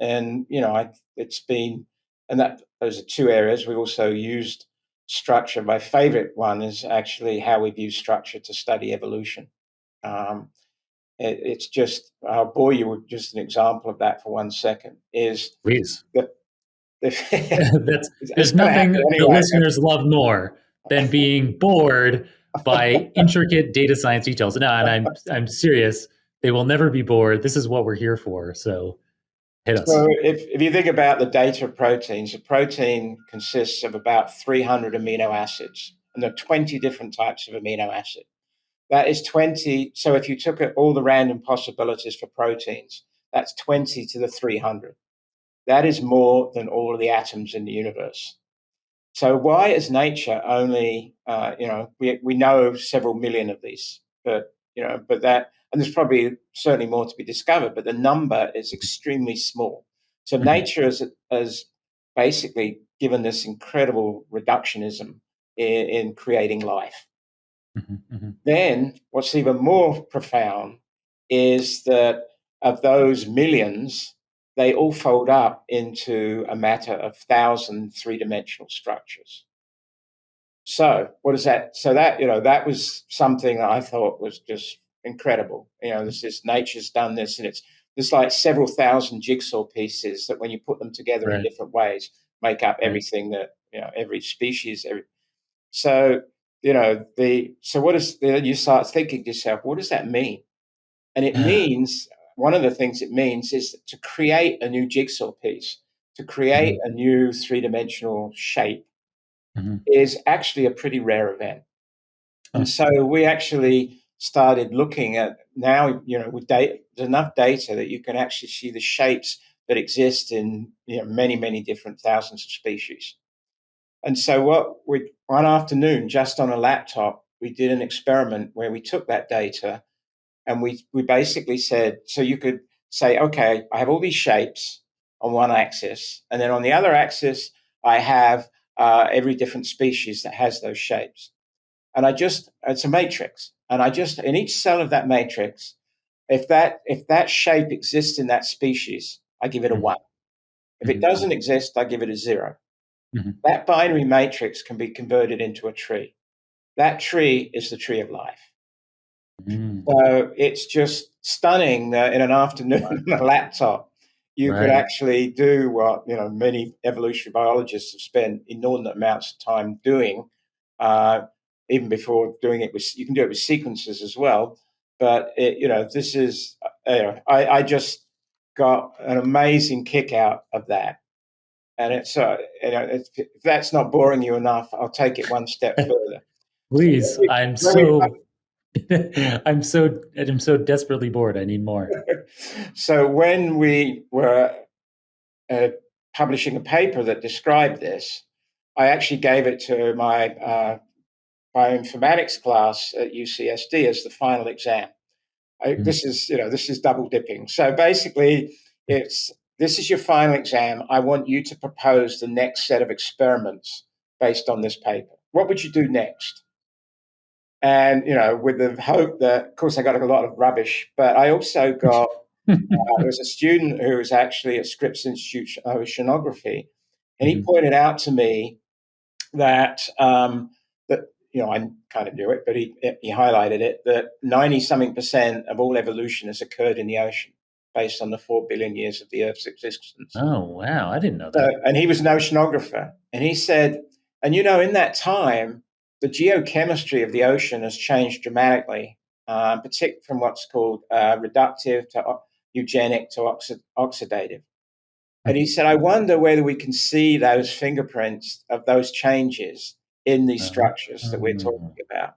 it's been, and that those are two areas. We also used structure. My favorite one is actually how we've used structure to study evolution. Um, it's just, I'll bore you with just an example of that for 1 second. Is
Please.
that
That's,
it's
there's
going to
nothing
happen
the
anyway.
listeners love more than being bored by intricate data science details. No, and I'm serious. They will never be bored. This is what we're here for. So hit us.
So if you think about the data of proteins, a protein consists of about 300 amino acids, and there are 20 different types of amino acid. That is 20. So if you took all the random possibilities for proteins, that's 20 to the 300. That is more than all of the atoms in the universe. So why is nature only, we know several million of these, but that, and there's probably certainly more to be discovered, but the number is extremely small. So
Mhm,
nature has basically given this incredible reductionism in creating life.
mhm, mhm,
Then what's even more profound is that of those millions, they all fold up into a matter of 1,000 three-dimensional structures. So what is that? So that was something that I thought was just incredible. This is nature's done this, and there's like several thousand jigsaw pieces that when you put them together in
right.
different ways, make up
Right.
everything that, every species. So, so what is, you start thinking to yourself, what does that mean? And it
Yeah.
means, one of the things it means is to create a new jigsaw piece, to create
Mhm.
a new three-dimensional shape
Mhm.
is actually a pretty rare event. And
Huh.
so we actually started looking at now, with data, there's enough data that you can actually see the shapes that exist in many, many different thousands of species. And so one afternoon, just on a laptop, we did an experiment where we took that data and we basically said, so you could say, okay, I have all these shapes on one axis, and then on the other axis, I have every different species that has those shapes. And it's a matrix. And in each cell of that matrix, if that shape exists in that species, I give it a
Mhm.
one. If it
Mhm.
doesn't exist, I give it a zero.
Mhm.
That binary matrix can be converted into a tree. That tree is the tree of life.
Mm.
So it's just stunning that in an afternoon on a laptop, you could
Right.
actually do what many evolutionary biologists have spent inordinate amounts of time doing. Uh, Even before doing it with, you can do it with sequences as well. But this is, I just got an amazing kick out of that. And it's, if that's not boring you enough, I'll take it one step further. So
Please,
when we
I'm so desperately bored. I need more.
so when we were uh, publishing a paper that described this, I actually gave it to my bioinformatics class at UCSD as the final exam.
Mm.
This is double dipping. So basically, it's this is your final exam. I want you to propose the next set of experiments based on this paper. What would you do next? And with the hope that, of course, I got a lot of rubbish, but I also got there was a student who was actually at Scripps Institute of Oceanography, and he
Mhm.
pointed out to me that I kind of knew it, but he highlighted it that 90 something percent of all evolution has occurred in the ocean, based on the 4 billion years of the Earth's existence.
Oh, wow. I didn't know
So,
that.
and he was an oceanographer, and he said, and in that time, the geochemistry of the ocean has changed dramatically, particularly from what's called reductive to eugenic to oxidative. And he said, I wonder whether we can see those fingerprints of those changes in these structures that we're talking
Oh.
about.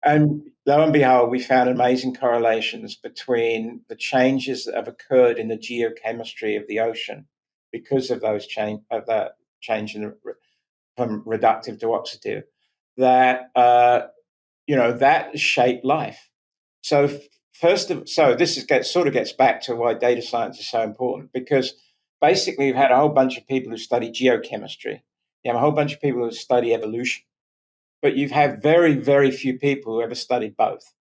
And lo and behold, we found amazing correlations between the changes that have occurred in the geochemistry of the ocean because of that change from reductive to oxidative. That that shape life. So gets back to why data science is so important, because basically you've had a whole bunch of people who study geochemistry, you have a whole bunch of people who study evolution, but you've had very, very few people who ever studied both.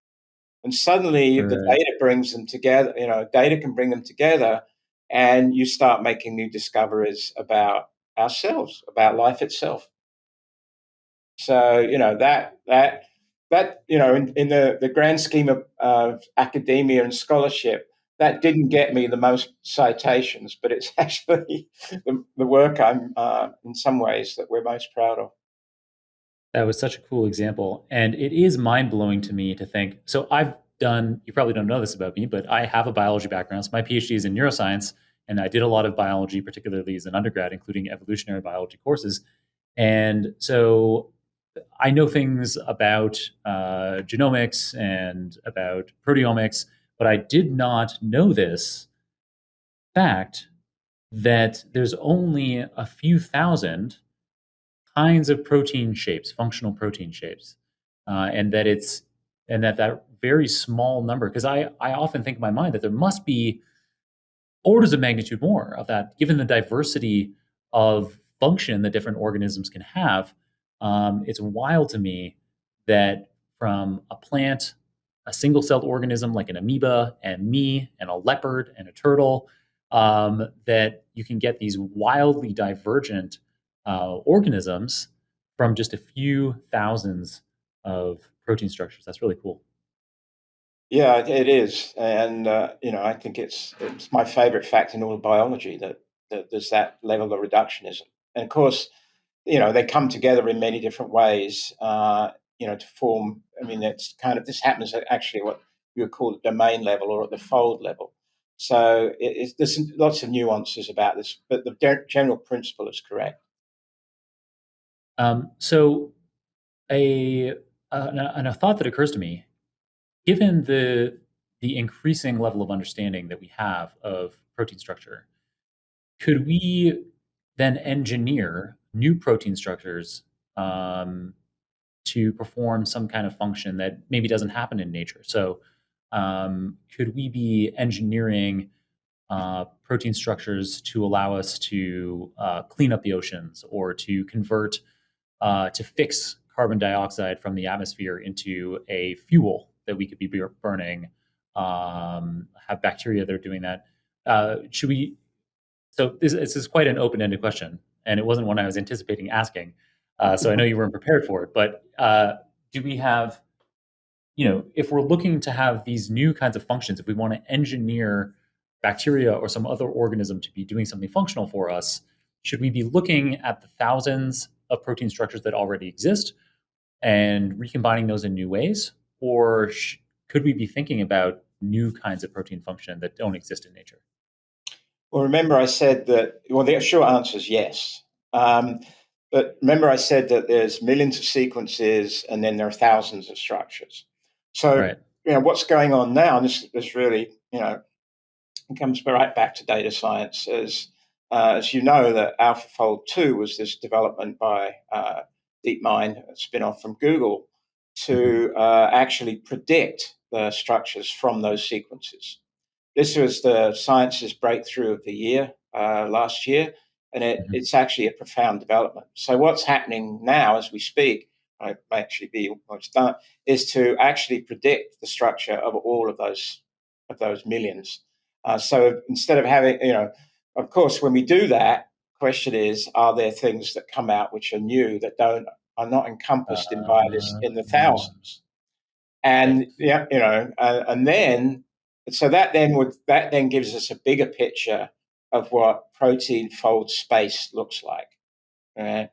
And suddenly the
Right.
data brings them together, data can bring them together, and you start making new discoveries about ourselves, about life itself. So in the grand scheme of academia and scholarship, that didn't get me the most citations, but it's actually the work I'm in some ways that we're most proud of.
That was such a cool example. And it is mind blowing to me to think. So you probably don't know this about me, but I have a biology background. So my PhD is in neuroscience. And I did a lot of biology, particularly as an undergrad, including evolutionary biology courses. And so I know things about genomics and about proteomics, but I did not know this fact that there's only a few thousand kinds of protein shapes, functional protein shapes, and that very small number. Because I often think in my mind that there must be orders of magnitude more of that, given the diversity of function that different organisms can have. It's wild to me that from a plant, a single celled organism like an amoeba, and me, and a leopard, and a turtle, that you can get these wildly divergent organisms from just a few thousands of protein structures. That's really cool.
Yeah, it is, and I think it's my favorite fact in all of biology that there's that level of reductionism. And of course, they come together in many different ways, to form. I mean, it's kind of this happens at actually what you would call the domain level or at the fold level. So there's lots of nuances about this, but the general principle is correct.
So and a thought that occurs to me, given the increasing level of understanding that we have of protein structure, could we then engineer new protein structures to perform some kind of function that maybe doesn't happen in nature? So, could we be engineering protein structures to allow us to clean up the oceans or to convert, to fix carbon dioxide from the atmosphere into a fuel that we could be burning, have bacteria that are doing that? Should we? So this is quite an open-ended question, and it wasn't one I was anticipating asking. So I know you weren't prepared for it, but do we have, if we're looking to have these new kinds of functions, if we want to engineer bacteria or some other organism to be doing something functional for us, should we be looking at the thousands of protein structures that already exist and recombining those in new ways? Or could we be thinking about new kinds of protein function that don't exist in nature?
Well, remember I said that, well, the short answer is yes. But remember I said that there's millions of sequences and then there are thousands of structures. So,
Right.
what's going on now, and this really, it comes right back to data science, as you know, that AlphaFold 2 was this development by DeepMind, a spin-off from Google, to actually predict the structures from those sequences. This was the science's breakthrough of the year last year, and it's actually a profound development. So what's happening now as we speak, I may actually be almost done, is to actually predict the structure of all of those millions. So instead of having, of course, when we do that, question is, are there things that come out which are new that are not encompassed by this in the thousands? And and then so that then gives us a bigger picture of what protein fold space looks like. Right?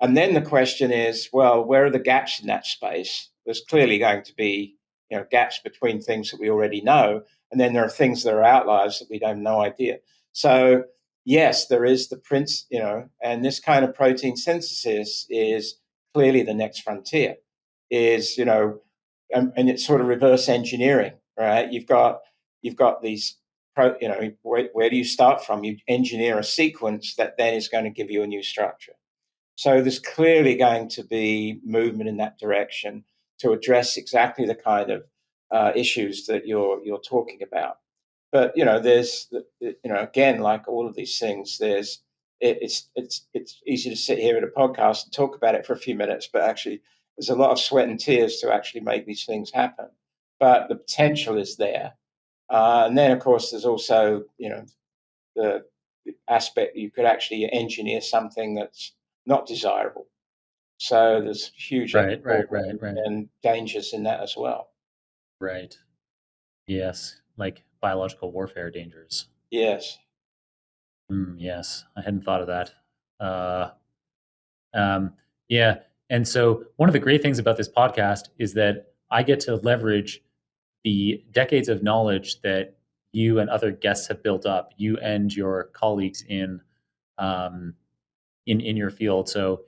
And then the question is, well, where are the gaps in that space? There's clearly going to be gaps between things that we already know, and then there are things that are outliers that we don't have no idea. So yes, there is the prince, and this kind of protein synthesis is clearly the next frontier. Is and it's sort of reverse engineering, right? You've got these, where do you start from? You engineer a sequence that then is going to give you a new structure. So there's clearly going to be movement in that direction to address exactly the kind of issues that you're talking about. But there's again, like all of these things, it's easy to sit here at a podcast and talk about it for a few minutes, but actually there's a lot of sweat and tears to actually make these things happen. But the potential is there, and then of course there's also the aspect that you could actually engineer something that's not desirable. So there's huge
Right.
and dangers in that as well.
Right. Yes. Like biological warfare dangers.
Yes.
Yes. I hadn't thought of that. Uh, yeah. And so one of the great things about this podcast is that I get to leverage the decades of knowledge that you and other guests have built up, you and your colleagues um, in your field. So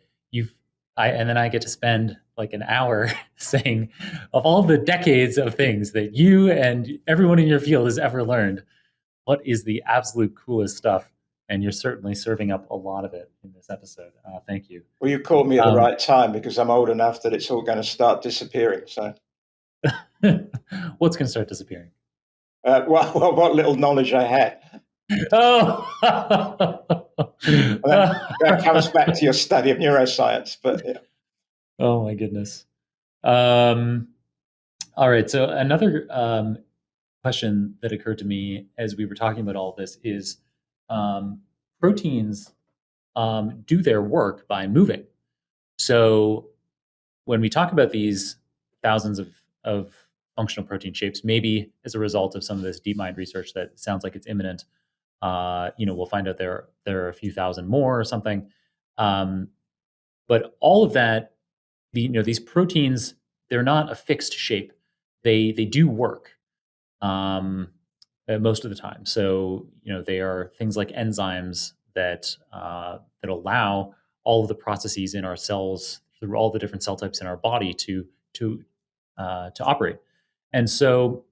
and then I get to spend like an hour saying, of all the decades of things that you and everyone in your field has ever learned, what is the absolute coolest stuff? And you're certainly serving up a lot of it in this episode. Thank you.
Well, you caught me at the right time because I'm old enough that it's all going to start disappearing. So,
what's going to start disappearing?
What little knowledge I had.
Oh,
that comes back to your study of neuroscience. But yeah.
Oh my goodness. All right. So another question that occurred to me as we were talking about all of this is proteins do their work by moving. So when we talk about these thousands of functional protein shapes, maybe as a result of some of this DeepMind research that sounds like it's imminent, we'll find out there are a few thousand more or something. Um, but all of that, these proteins, they're not a fixed shape. They do work um, most of the time. So they are things like enzymes that allow all of the processes in our cells through all the different cell types in our body to operate. And so,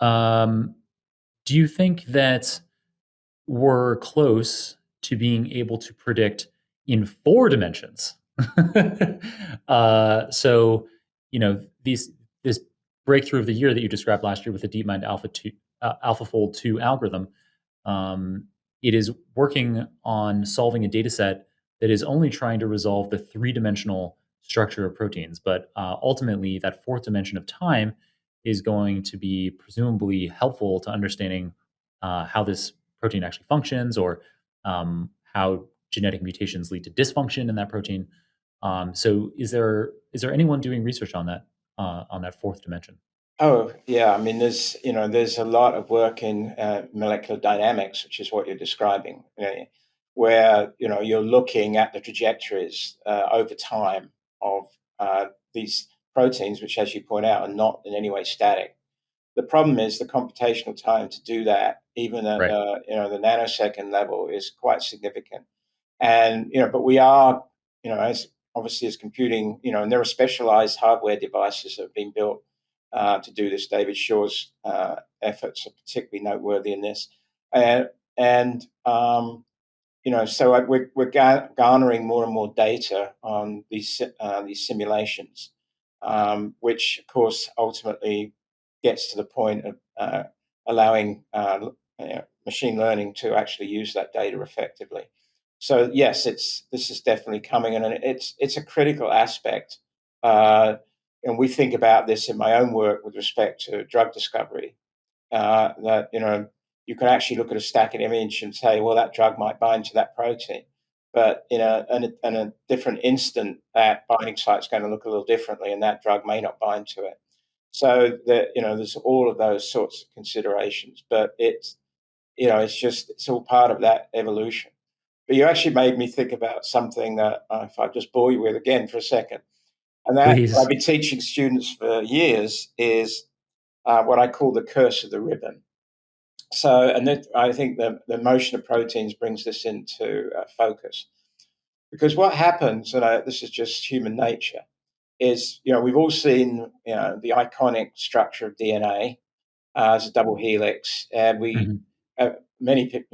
um, do you think that we're close to being able to predict in 4 dimensions? So, these this breakthrough of the year that you described last year with the DeepMind AlphaFold 2 algorithm, um, it is working on solving a data set that is only trying to resolve the 3 dimensional structure of proteins. But ultimately, that fourth dimension of time is going to be presumably helpful to understanding how this protein actually functions, or how genetic mutations lead to dysfunction in that protein. So, is there anyone doing research on that fourth dimension?
Oh, yeah. I mean, there's a lot of work in molecular dynamics, which is what you're describing, where you're looking at the trajectories over time of these proteins, which, as you point out, are not in any way static. The problem is the computational time to do that, even at
Right.
the nanosecond level, is quite significant. And but we are, as obviously as computing, and there are specialized hardware devices that have been built to do this. David Shaw's efforts are particularly noteworthy in this, and so we're garnering more and more data on these simulations, which of course ultimately gets to the point of allowing machine learning to actually use that data effectively. So yes, this is definitely coming, and it's a critical aspect. And we think about this in my own work with respect to drug discovery. That you can actually look at a static image and say, well, that drug might bind to that protein, but in a different instant, that binding site is going to look a little differently, and that drug may not bind to it. So that there's all of those sorts of considerations, but it's all part of that evolution. But you actually made me think about something that if I just bore you with again for a second, and that I've
Please.
been teaching students for years is what I call the curse of the ribbon. So, I think the motion of proteins brings this into focus, because what happens, and this is just human nature, is we've all seen the iconic structure of DNA as a double helix, and we
Mhm.
many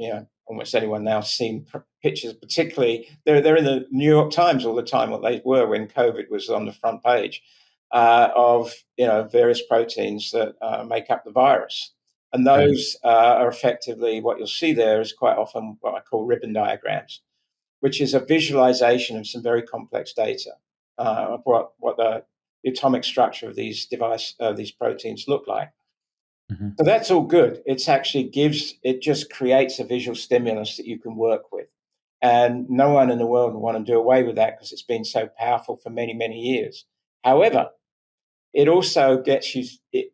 almost anyone now seen pictures. Particularly, they're in the New York Times all the time. What they were when COVID was on the front page of various proteins that make up the virus, and
Right.
those are effectively what you'll see there is quite often what I call ribbon diagrams, which is a visualization of some very complex data of what the atomic structure of these proteins look like.
Mhm.
So that's all good. It just creates a visual stimulus that you can work with. And no one in the world will want to do away with that because it's been so powerful for many, many years. However, it also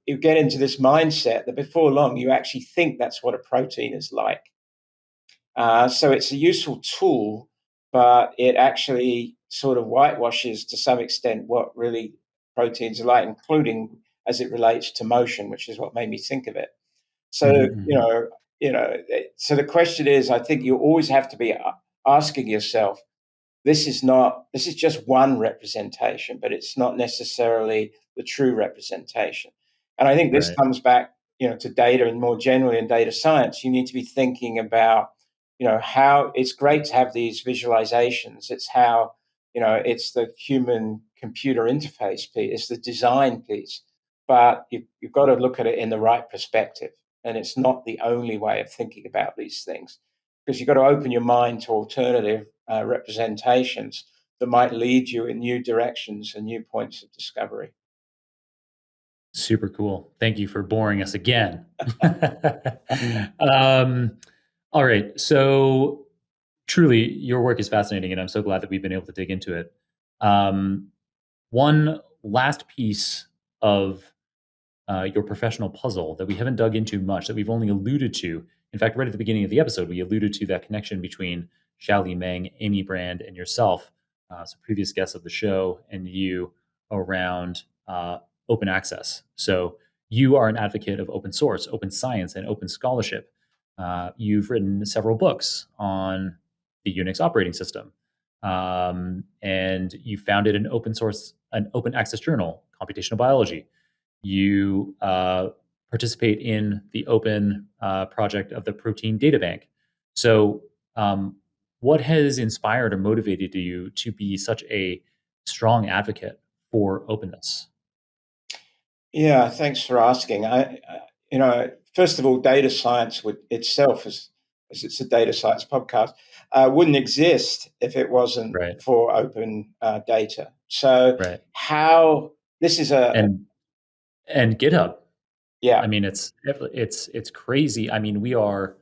you get into this mindset that before long you actually think that's what a protein is like. So it's a useful tool, but it actually sort of whitewashes to some extent what really proteins are like, including as it relates to motion, which is what made me think of it. So
Mhm, mhm.
so the question is, I think you always have to be asking yourself, this is just one representation, but it's not necessarily the true representation. And I think this
Right.
comes back, to data and more generally in data science. You need to be thinking about, how it's great to have these visualizations. It's how, it's the human computer interface piece, it's the design piece, but you've got to look at it in the right perspective. And it's not the only way of thinking about these things, because you've got to open your mind to alternative representations that might lead you in new directions and new points of discovery.
Super cool. Thank you for boring us again. um, all right. So, truly, your work is fascinating, and I'm so glad that we've been able to dig into it. Um, One last piece of your professional puzzle that we haven't dug into much, that we've only alluded to. In fact, right at the beginning of the episode, we alluded to that connection between Xiaoli Meng, Amy Brand, and yourself, so previous guests of the show, and you around open access. So you are an advocate of open source, open science, and open scholarship. You've written several books on the Unix operating system, and you founded an open access journal, Computational Biology. You participate in the open project of the Protein Data Bank. So, what has inspired or motivated you to be such a strong advocate for openness?
Yeah, thanks for asking. First of all, data science would itself, as it's a data science podcast, wouldn't exist if it wasn't
Right,
for open data. So,
right,
how this is a
and GitHub. I
yeah,
mean, it's crazy. I mean, we are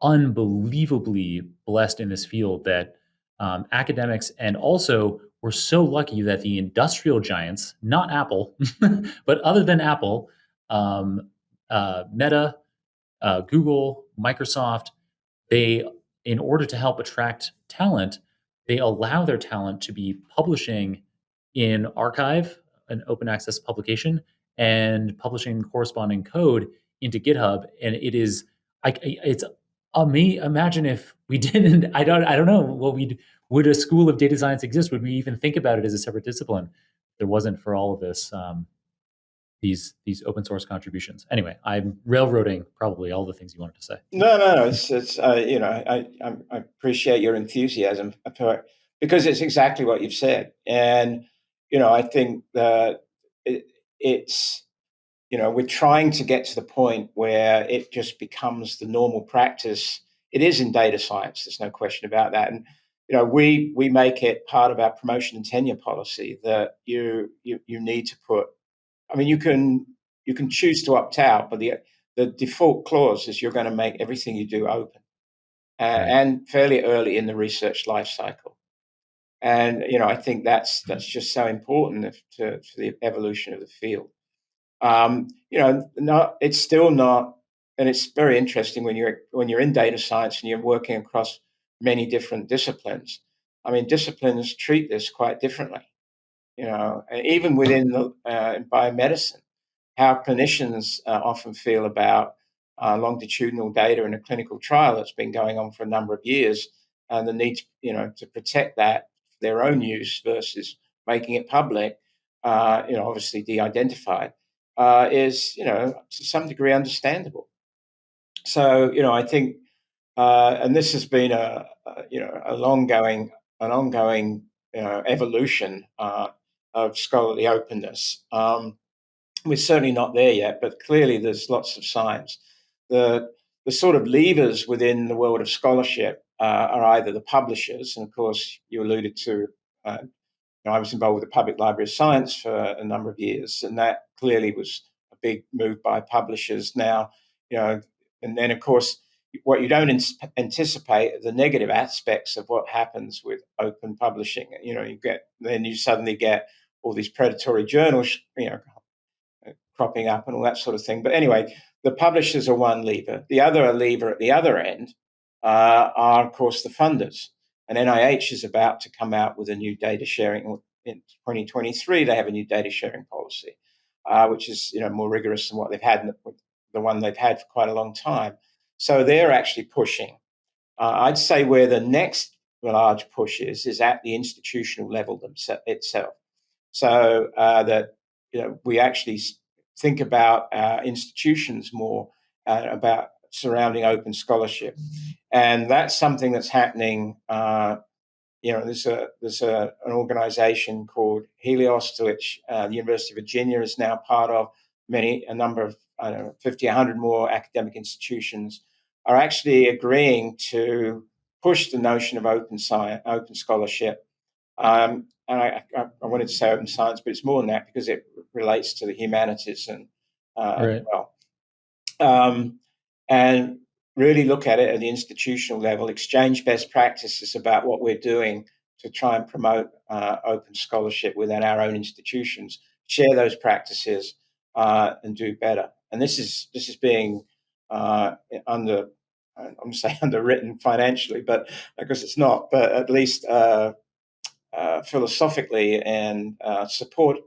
unbelievably blessed in this field that academics, and also we're so lucky that the industrial giants, not Apple, but other than Apple, um, Meta, Google, Microsoft, they, in order to help attract talent, they allow their talent to be publishing in archive, an open access publication, and publishing corresponding code into GitHub. And it is, it's imagine if we didn't. I don't know what we'd. Would a school of data science exist? Would we even think about it as a separate discipline? If there wasn't for all of this. These open source contributions. Anyway, I'm railroading probably all the things you wanted to say.
no. It's I appreciate your enthusiasm for it because it's exactly what you've said, and I think that it's we're trying to get to the point where it just becomes the normal practice. It is in data science. There's no question about that. And we make it part of our promotion and tenure policy that you need to put. I mean, you can choose to opt out, but the default clause is you're going to make everything you do open
Right.
and fairly early in the research life cycle. And I think that's just so important to the evolution of the field. It's still not, and it's very interesting when you're in data science and you're working across many different disciplines. I mean, disciplines treat this quite differently. Even within the biomedicine, how clinicians often feel about longitudinal data in a clinical trial that's been going on for a number of years, and the need, to protect that for their own use versus making it public, obviously de-identified, is, to some degree understandable. So, I think, and this has been an ongoing, evolution of scholarly openness. We're certainly not there yet, but clearly there's lots of signs. The sort of levers within the world of scholarship are either the publishers, and of course you alluded to. I was involved with the Public Library of Science for a number of years, and that clearly was a big move by publishers. Now, and then of course what you don't anticipate are the negative aspects of what happens with open publishing. You suddenly get all these predatory journals, cropping up and all that sort of thing. But anyway, the publishers are one lever. The other lever at the other end are, of course, the funders. And NIH is about to come out with a new data sharing. In 2023, they have a new data sharing policy, which is more rigorous than what they've had, the one they've had for quite a long time. So they're actually pushing. I'd say where the next large push is at the institutional level itself. So that we actually think about our institutions more, about surrounding open scholarship, and that's something that's happening. There's an organization called Helios, to which the University of Virginia is now part of. A number of 50, 100 more academic institutions are actually agreeing to push the notion of open science, open scholarship. And I wanted to say open science, but it's more than that because it relates to the humanities and as
Right.
well. And really look at it at the institutional level, exchange best practices about what we're doing to try and promote open scholarship within our own institutions, share those practices, and do better. And this is being under I'm saying underwritten financially, but because it's not, but at least philosophically and support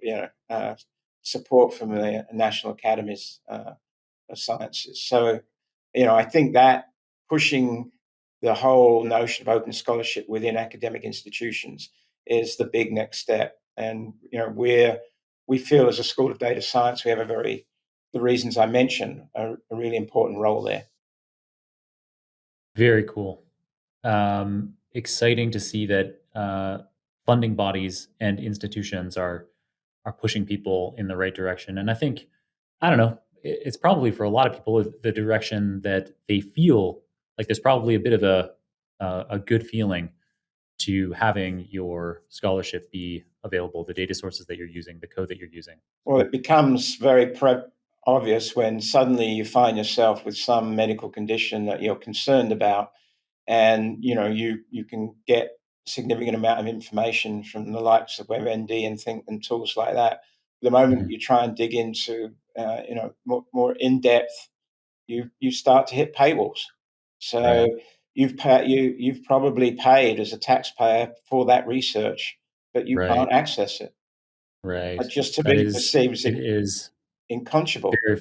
from the national academies of sciences. So, I think that pushing the whole notion of open scholarship within academic institutions is the big next step. And we feel as a School of Data Science we have the reasons I mentioned, a really important role there.
Very cool. Exciting to see that funding bodies and institutions are pushing people in the right direction. And I think, I don't know, it's probably for a lot of people the direction that they feel like there's probably a bit of a good feeling to having your scholarship be available, the data sources that you're using, the code that you're using.
Well, it becomes very obvious when suddenly you find yourself with some medical condition that you're concerned about, and you can get a significant amount of information from the likes of WebMD and tools like that. The moment
Mhm.
you try and dig into more in depth, you start to hit paywalls. So
Right,
you've probably paid as a taxpayer for that research, but you
right,
can't access it.
right.
Just to
That
me,
is,
just seems
it is
unconscionable.
very,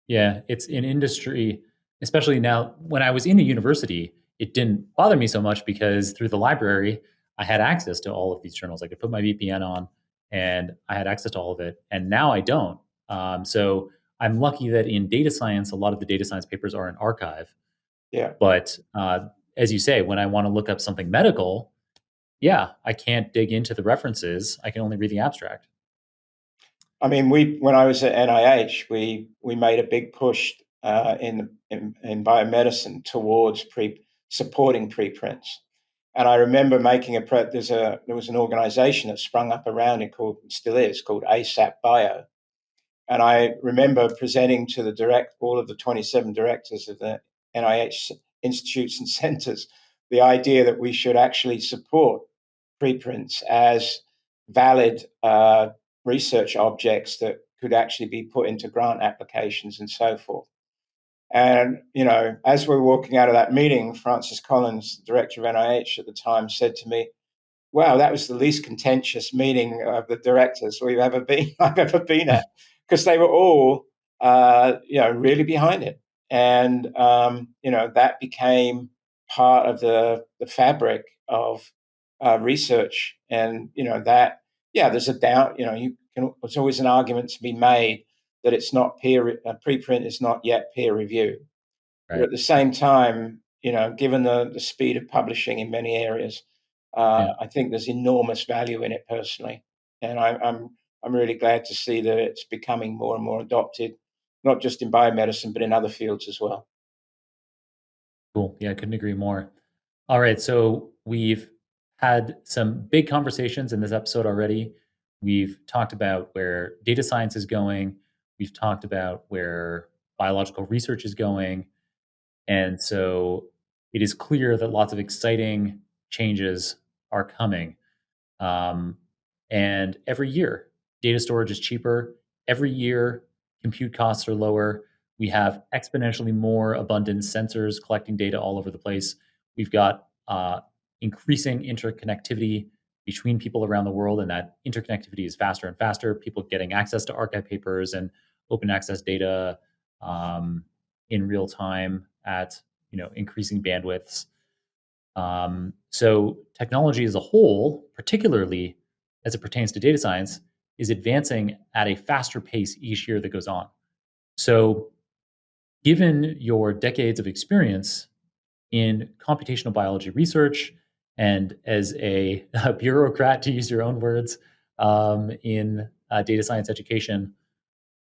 yeah, it's an industry, especially now. When I was in a university, it didn't bother me so much because through the library, I had access to all of these journals. I could put my VPN on, and I had access to all of it. And now I don't. So I'm lucky that in data science, a lot of the data science papers are in archive.
Yeah.
But as you say, when I want to look up something medical, yeah, I can't dig into the references. I can only read the abstract.
I mean, when I was at NIH, we made a big push in biomedicine towards supporting preprints. And I remember making there was an organization that sprung up around it still is called ASAP Bio. And I remember presenting to all of the 27 directors of the NIH institutes and centers the idea that we should actually support preprints as valid research objects that could actually be put into grant applications and so forth. And, as we were walking out of that meeting, Francis Collins, director of NIH at the time, said to me, wow, that was the least contentious meeting of the directors I've ever been at, because they were all, really behind it, and that became part of the fabric of research, and that there's a doubt. There's always an argument to be made that it's not preprint is not yet peer review, but
Right.
at the same time, given the speed of publishing in many areas,
Yeah.
I think there's enormous value in it personally, and I'm really glad to see that it's becoming more and more adopted, not just in biomedicine but in other fields as well.
Cool. Yeah, I couldn't agree more. All right. So we've had some big conversations in this episode already. We've talked about where data science is going. We've talked about where biological research is going. And so it is clear that lots of exciting changes are coming. Um, and every year, data storage is cheaper. Every year, compute costs are lower. We have exponentially more abundant sensors collecting data all over the place. We've got increasing interconnectivity between people around the world, and that interconnectivity is faster and faster. People getting access to archive papers and open access data in real time at increasing bandwidths. So technology as a whole, particularly as it pertains to data science, is advancing at a faster pace each year that goes on. So, given your decades of experience in computational biology research and as a bureaucrat, to use your own words, in data science education,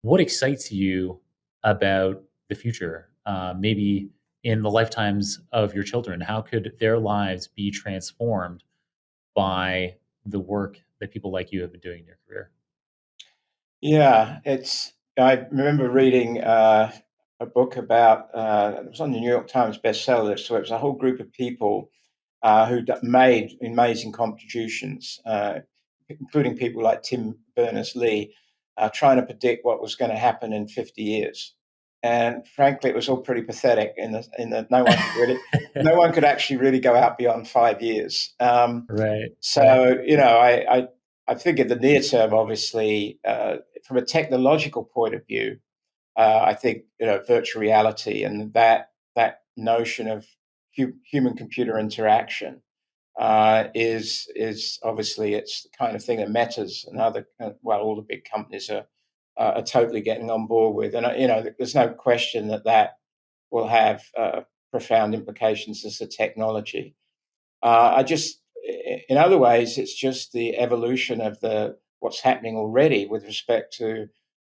what excites you about the future? Maybe in the lifetimes of your children, how could their lives be transformed by the work that people like you have been doing in your career?
Yeah, I remember reading a book about it was on the New York Times bestseller list. So it was a whole group of people made amazing contributions, including people like Tim Berners-Lee, trying to predict what was going to happen in 50 years. and frankly, it was all pretty pathetic in that no one could actually really go out beyond 5 years.
Right, right.
So I think in the near term, obviously, from a technological point of view, I think virtual reality and that notion of human computer interaction is obviously it's the kind of thing that Meta's and other all the big companies are totally getting on board with, and there's no question that will have profound implications as a technology. In other ways, it's just the evolution of the what's happening already with respect to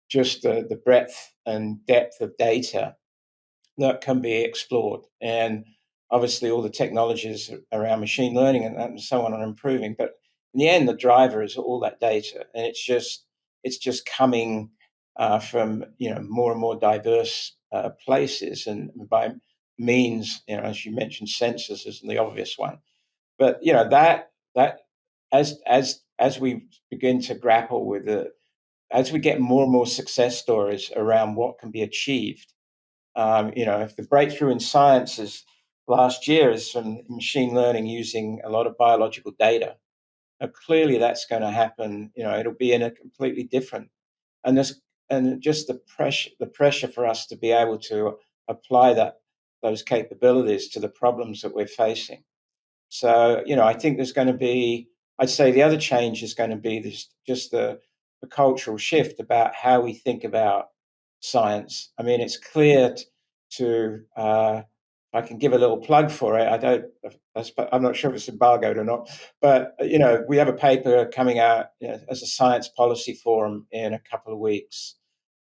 just the breadth and depth of data that can be explored. And obviously, all the technologies around machine learning and so on are improving. But in the end, the driver is all that data, and it's just coming from more and more diverse places, and by means, as you mentioned, sensors is the obvious one. But that as we begin to grapple with it, as we get more and more success stories around what can be achieved, if the breakthrough in science is last year is from machine learning using a lot of biological data, clearly that's going to happen. It'll be in a completely different, and this and just the pressure for us to be able to apply those capabilities to the problems that we're facing. So, I think there's going to be, I'd say the other change is going to be this, just the cultural shift about how we think about science. I mean, it's clear I can give a little plug for it. I'm not sure if it's embargoed or not, but, we have a paper coming out as a science policy forum in a couple of weeks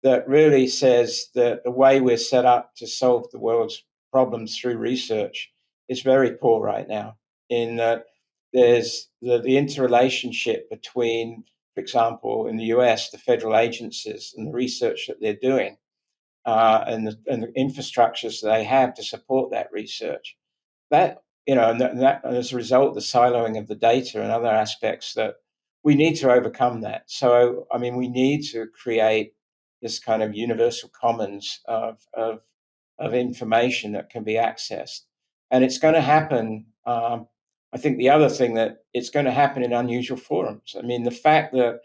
that really says that the way we're set up to solve the world's problems through research is very poor right now. In that there's the interrelationship between, for example, in the US, the federal agencies and the research that they're doing, and the infrastructures they have to support that research. That and as a result, the siloing of the data and other aspects that we need to overcome that. So, I mean, we need to create this kind of universal commons of information that can be accessed, and it's going to happen. I think the other thing that it's going to happen in unusual forums. I mean, the fact that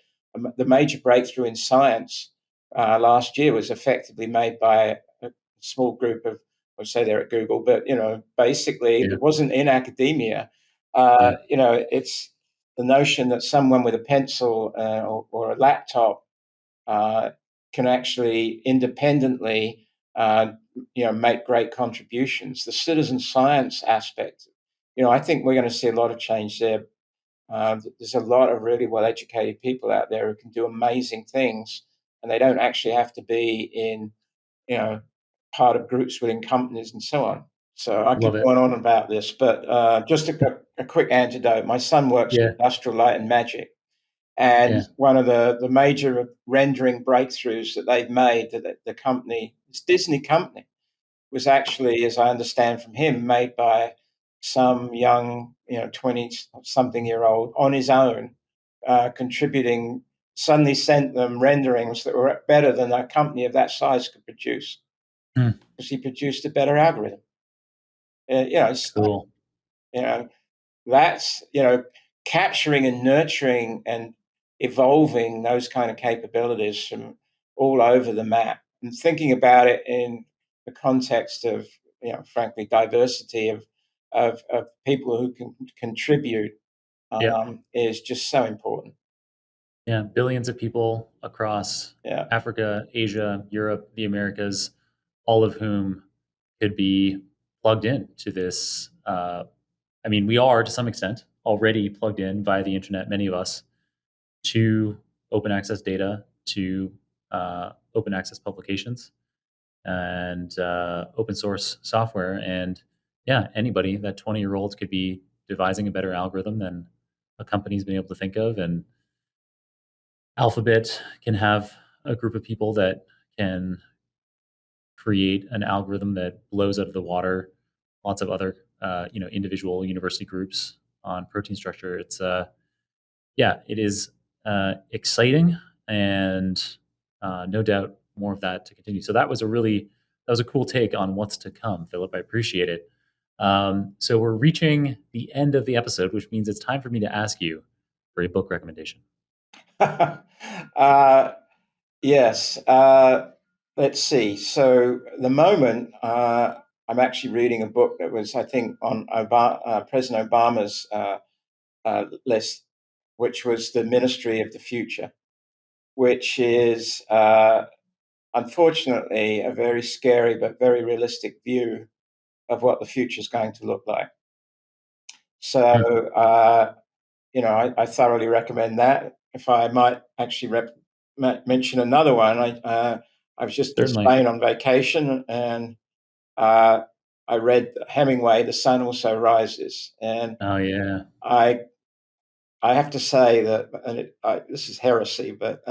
the major breakthrough in science last year was effectively made by a small group of, I'll say they're at Google, but basically
Yeah,
it wasn't in academia.
yeah,
It's the notion that someone with a pencil or a laptop uh, can actually independently, make great contributions. The citizen science aspect, I think we're going to see a lot of change there. There's a lot of really well-educated people out there who can do amazing things, and they don't actually have to be in, you know, part of groups within companies and so on. So I
love
could
it.
go on about this, but just a quick antidote. My son works
Yeah,
in industrial light and magic, and
yeah.
one of the major rendering breakthroughs that they've made, that the company, this Disney company, was actually, as I understand from him, made by some young, 20-something-year-old on his own, contributing, suddenly sent them renderings that were better than a company of that size could produce
Hmm,
because he produced a better algorithm. It's like,
cool.
you know, that's, capturing and nurturing and evolving those kind of capabilities from all over the map, and thinking about it in the context of, frankly, diversity of people who can contribute,
Yeah,
is just so important.
yeah. Billions of people across
Yeah.
Africa, Asia, Europe, the Americas, all of whom could be plugged in to this. I mean, we are to some extent already plugged in via the internet, many of us, to open access data, to open access publications, and open source software. And yeah, anybody, that 20-year-old could be devising a better algorithm than a company's been able to think of. And Alphabet can have a group of people that can create an algorithm that blows out of the water lots of other individual university groups on protein structure. It's yeah, it is exciting, and no doubt more of that to continue. So that was a really was a cool take on what's to come, Philip. I appreciate it. So we're reaching the end of the episode, which means it's time for me to ask you for a book recommendation.
Yes. Let's see. So at the moment, I'm actually reading a book that was, I think, on President Obama's list, which was The Ministry of the Future, which is unfortunately a very scary but very realistic view of what the future is going to look like. So, I thoroughly recommend that. If I might actually mention another one, I was just in
Certainly.
Spain on vacation, and I read Hemingway, The Sun Also Rises, and
Oh, yeah.
I have to say that, and this is heresy, but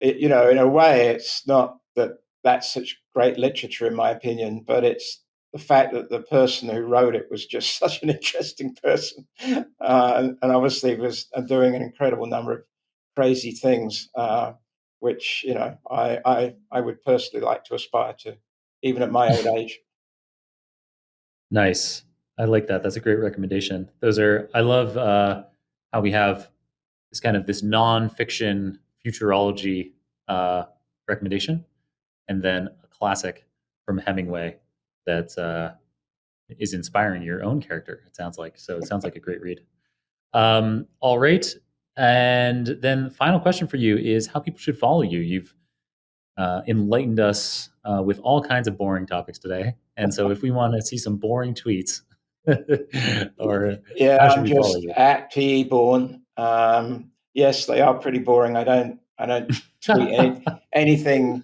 in a way, it's not that that's such great literature, in my opinion, but it's the fact that the person who wrote it was just such an interesting person, and obviously was doing an incredible number of crazy things, which I would personally like to aspire to, even at my old age.
Nice. I like that. That's a great recommendation. I love how we have this nonfiction futurology recommendation, and then a classic from Hemingway that is inspiring your own character, it sounds like. So it sounds like a great read. All right. And then final question for you is how people should follow you. You've enlightened us with all kinds of boring topics today. And so if we want to see some boring tweets, or
Yeah,
how should
I'm
we follow
just
you?
at PE Bourne. Yes, they are pretty boring. I don't tweet anything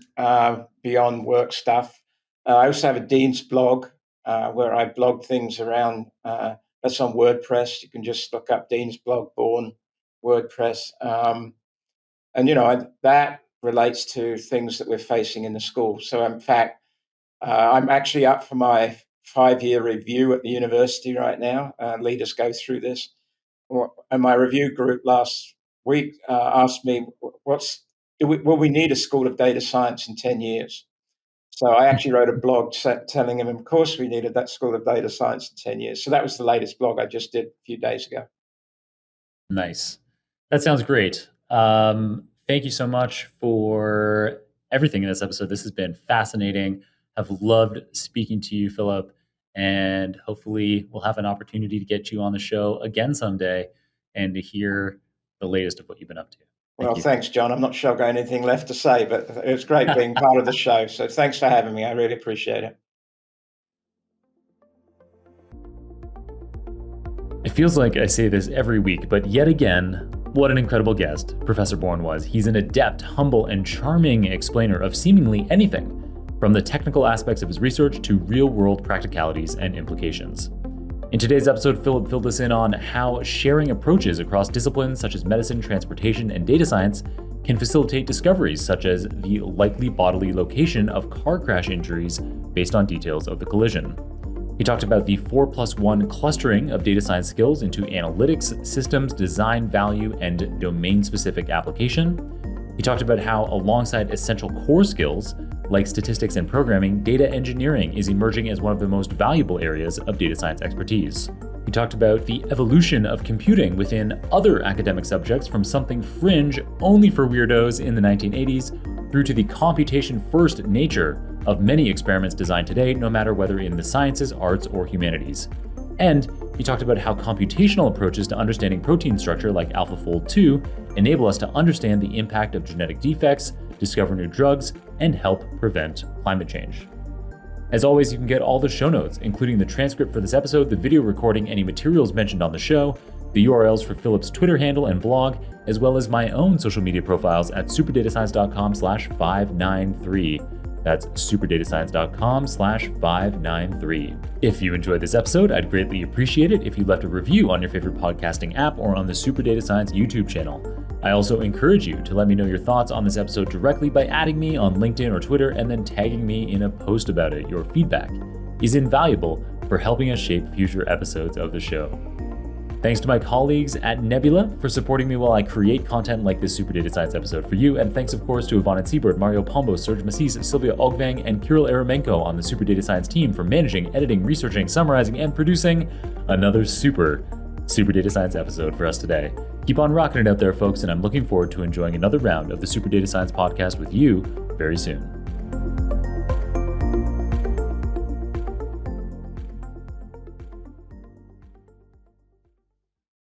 beyond work stuff. I also have a Dean's blog where I blog things around. That's on WordPress. You can just look up Dean's blog, Bourne, WordPress, and that relates to things that we're facing in the school. So, in fact, I'm actually up for my 5-year review at the university right now. Leaders go through this. And my review group last week asked me, will we need a School of Data Science in 10 years? So I actually wrote a blog telling them, of course, we needed that School of Data Science in 10 years. So that was the latest blog I just did a few days ago.
Nice. That sounds great. Thank you so much for everything in this episode. This has been fascinating. I've loved speaking to you, Philip, and hopefully we'll have an opportunity to get you on the show again someday and to hear the latest of what you've been up to.
Well, thanks, John. I'm not sure I've got anything left to say, but it was great being part of the show. So thanks for having me. I really appreciate it.
It feels like I say this every week, but yet again, what an incredible guest Professor Bourne was. He's an adept, humble, and charming explainer of seemingly anything, from the technical aspects of his research to real-world practicalities and implications. In today's episode, Philip filled us in on how sharing approaches across disciplines such as medicine, transportation, and data science can facilitate discoveries such as the likely bodily location of car crash injuries based on details of the collision. He talked about the 4+1 clustering of data science skills into analytics, systems, design, value, and domain-specific application. He talked about how, alongside essential core skills like statistics and programming, data engineering is emerging as one of the most valuable areas of data science expertise. He talked about the evolution of computing within other academic subjects from something fringe only for weirdos in the 1980s through to the computation-first nature of many experiments designed today, no matter whether in the sciences, arts, or humanities. And he talked about how computational approaches to understanding protein structure like AlphaFold 2 enable us to understand the impact of genetic defects, discover new drugs, and help prevent climate change. As always, you can get all the show notes, including the transcript for this episode, the video recording, any materials mentioned on the show, the URLs for Philip's Twitter handle and blog, as well as my own social media profiles at superdatascience.com/593. That's superdatascience.com/593. If you enjoyed this episode, I'd greatly appreciate it if you left a review on your favorite podcasting app or on the Super Data Science YouTube channel. I also encourage you to let me know your thoughts on this episode directly by adding me on LinkedIn or Twitter and then tagging me in a post about it. Your feedback is invaluable for helping us shape future episodes of the show. Thanks to my colleagues at Nebula for supporting me while I create content like this Super Data Science episode for you. And thanks, of course, to Yvonne and Seabird, Mario Pombo, Serge Massis, Sylvia Ogvang, and Kirill Eremenko on the Super Data Science team for managing, editing, researching, summarizing, and producing another Super Data Science episode for us today. Keep on rocking it out there, folks, and I'm looking forward to enjoying another round of the Super Data Science podcast with you very soon.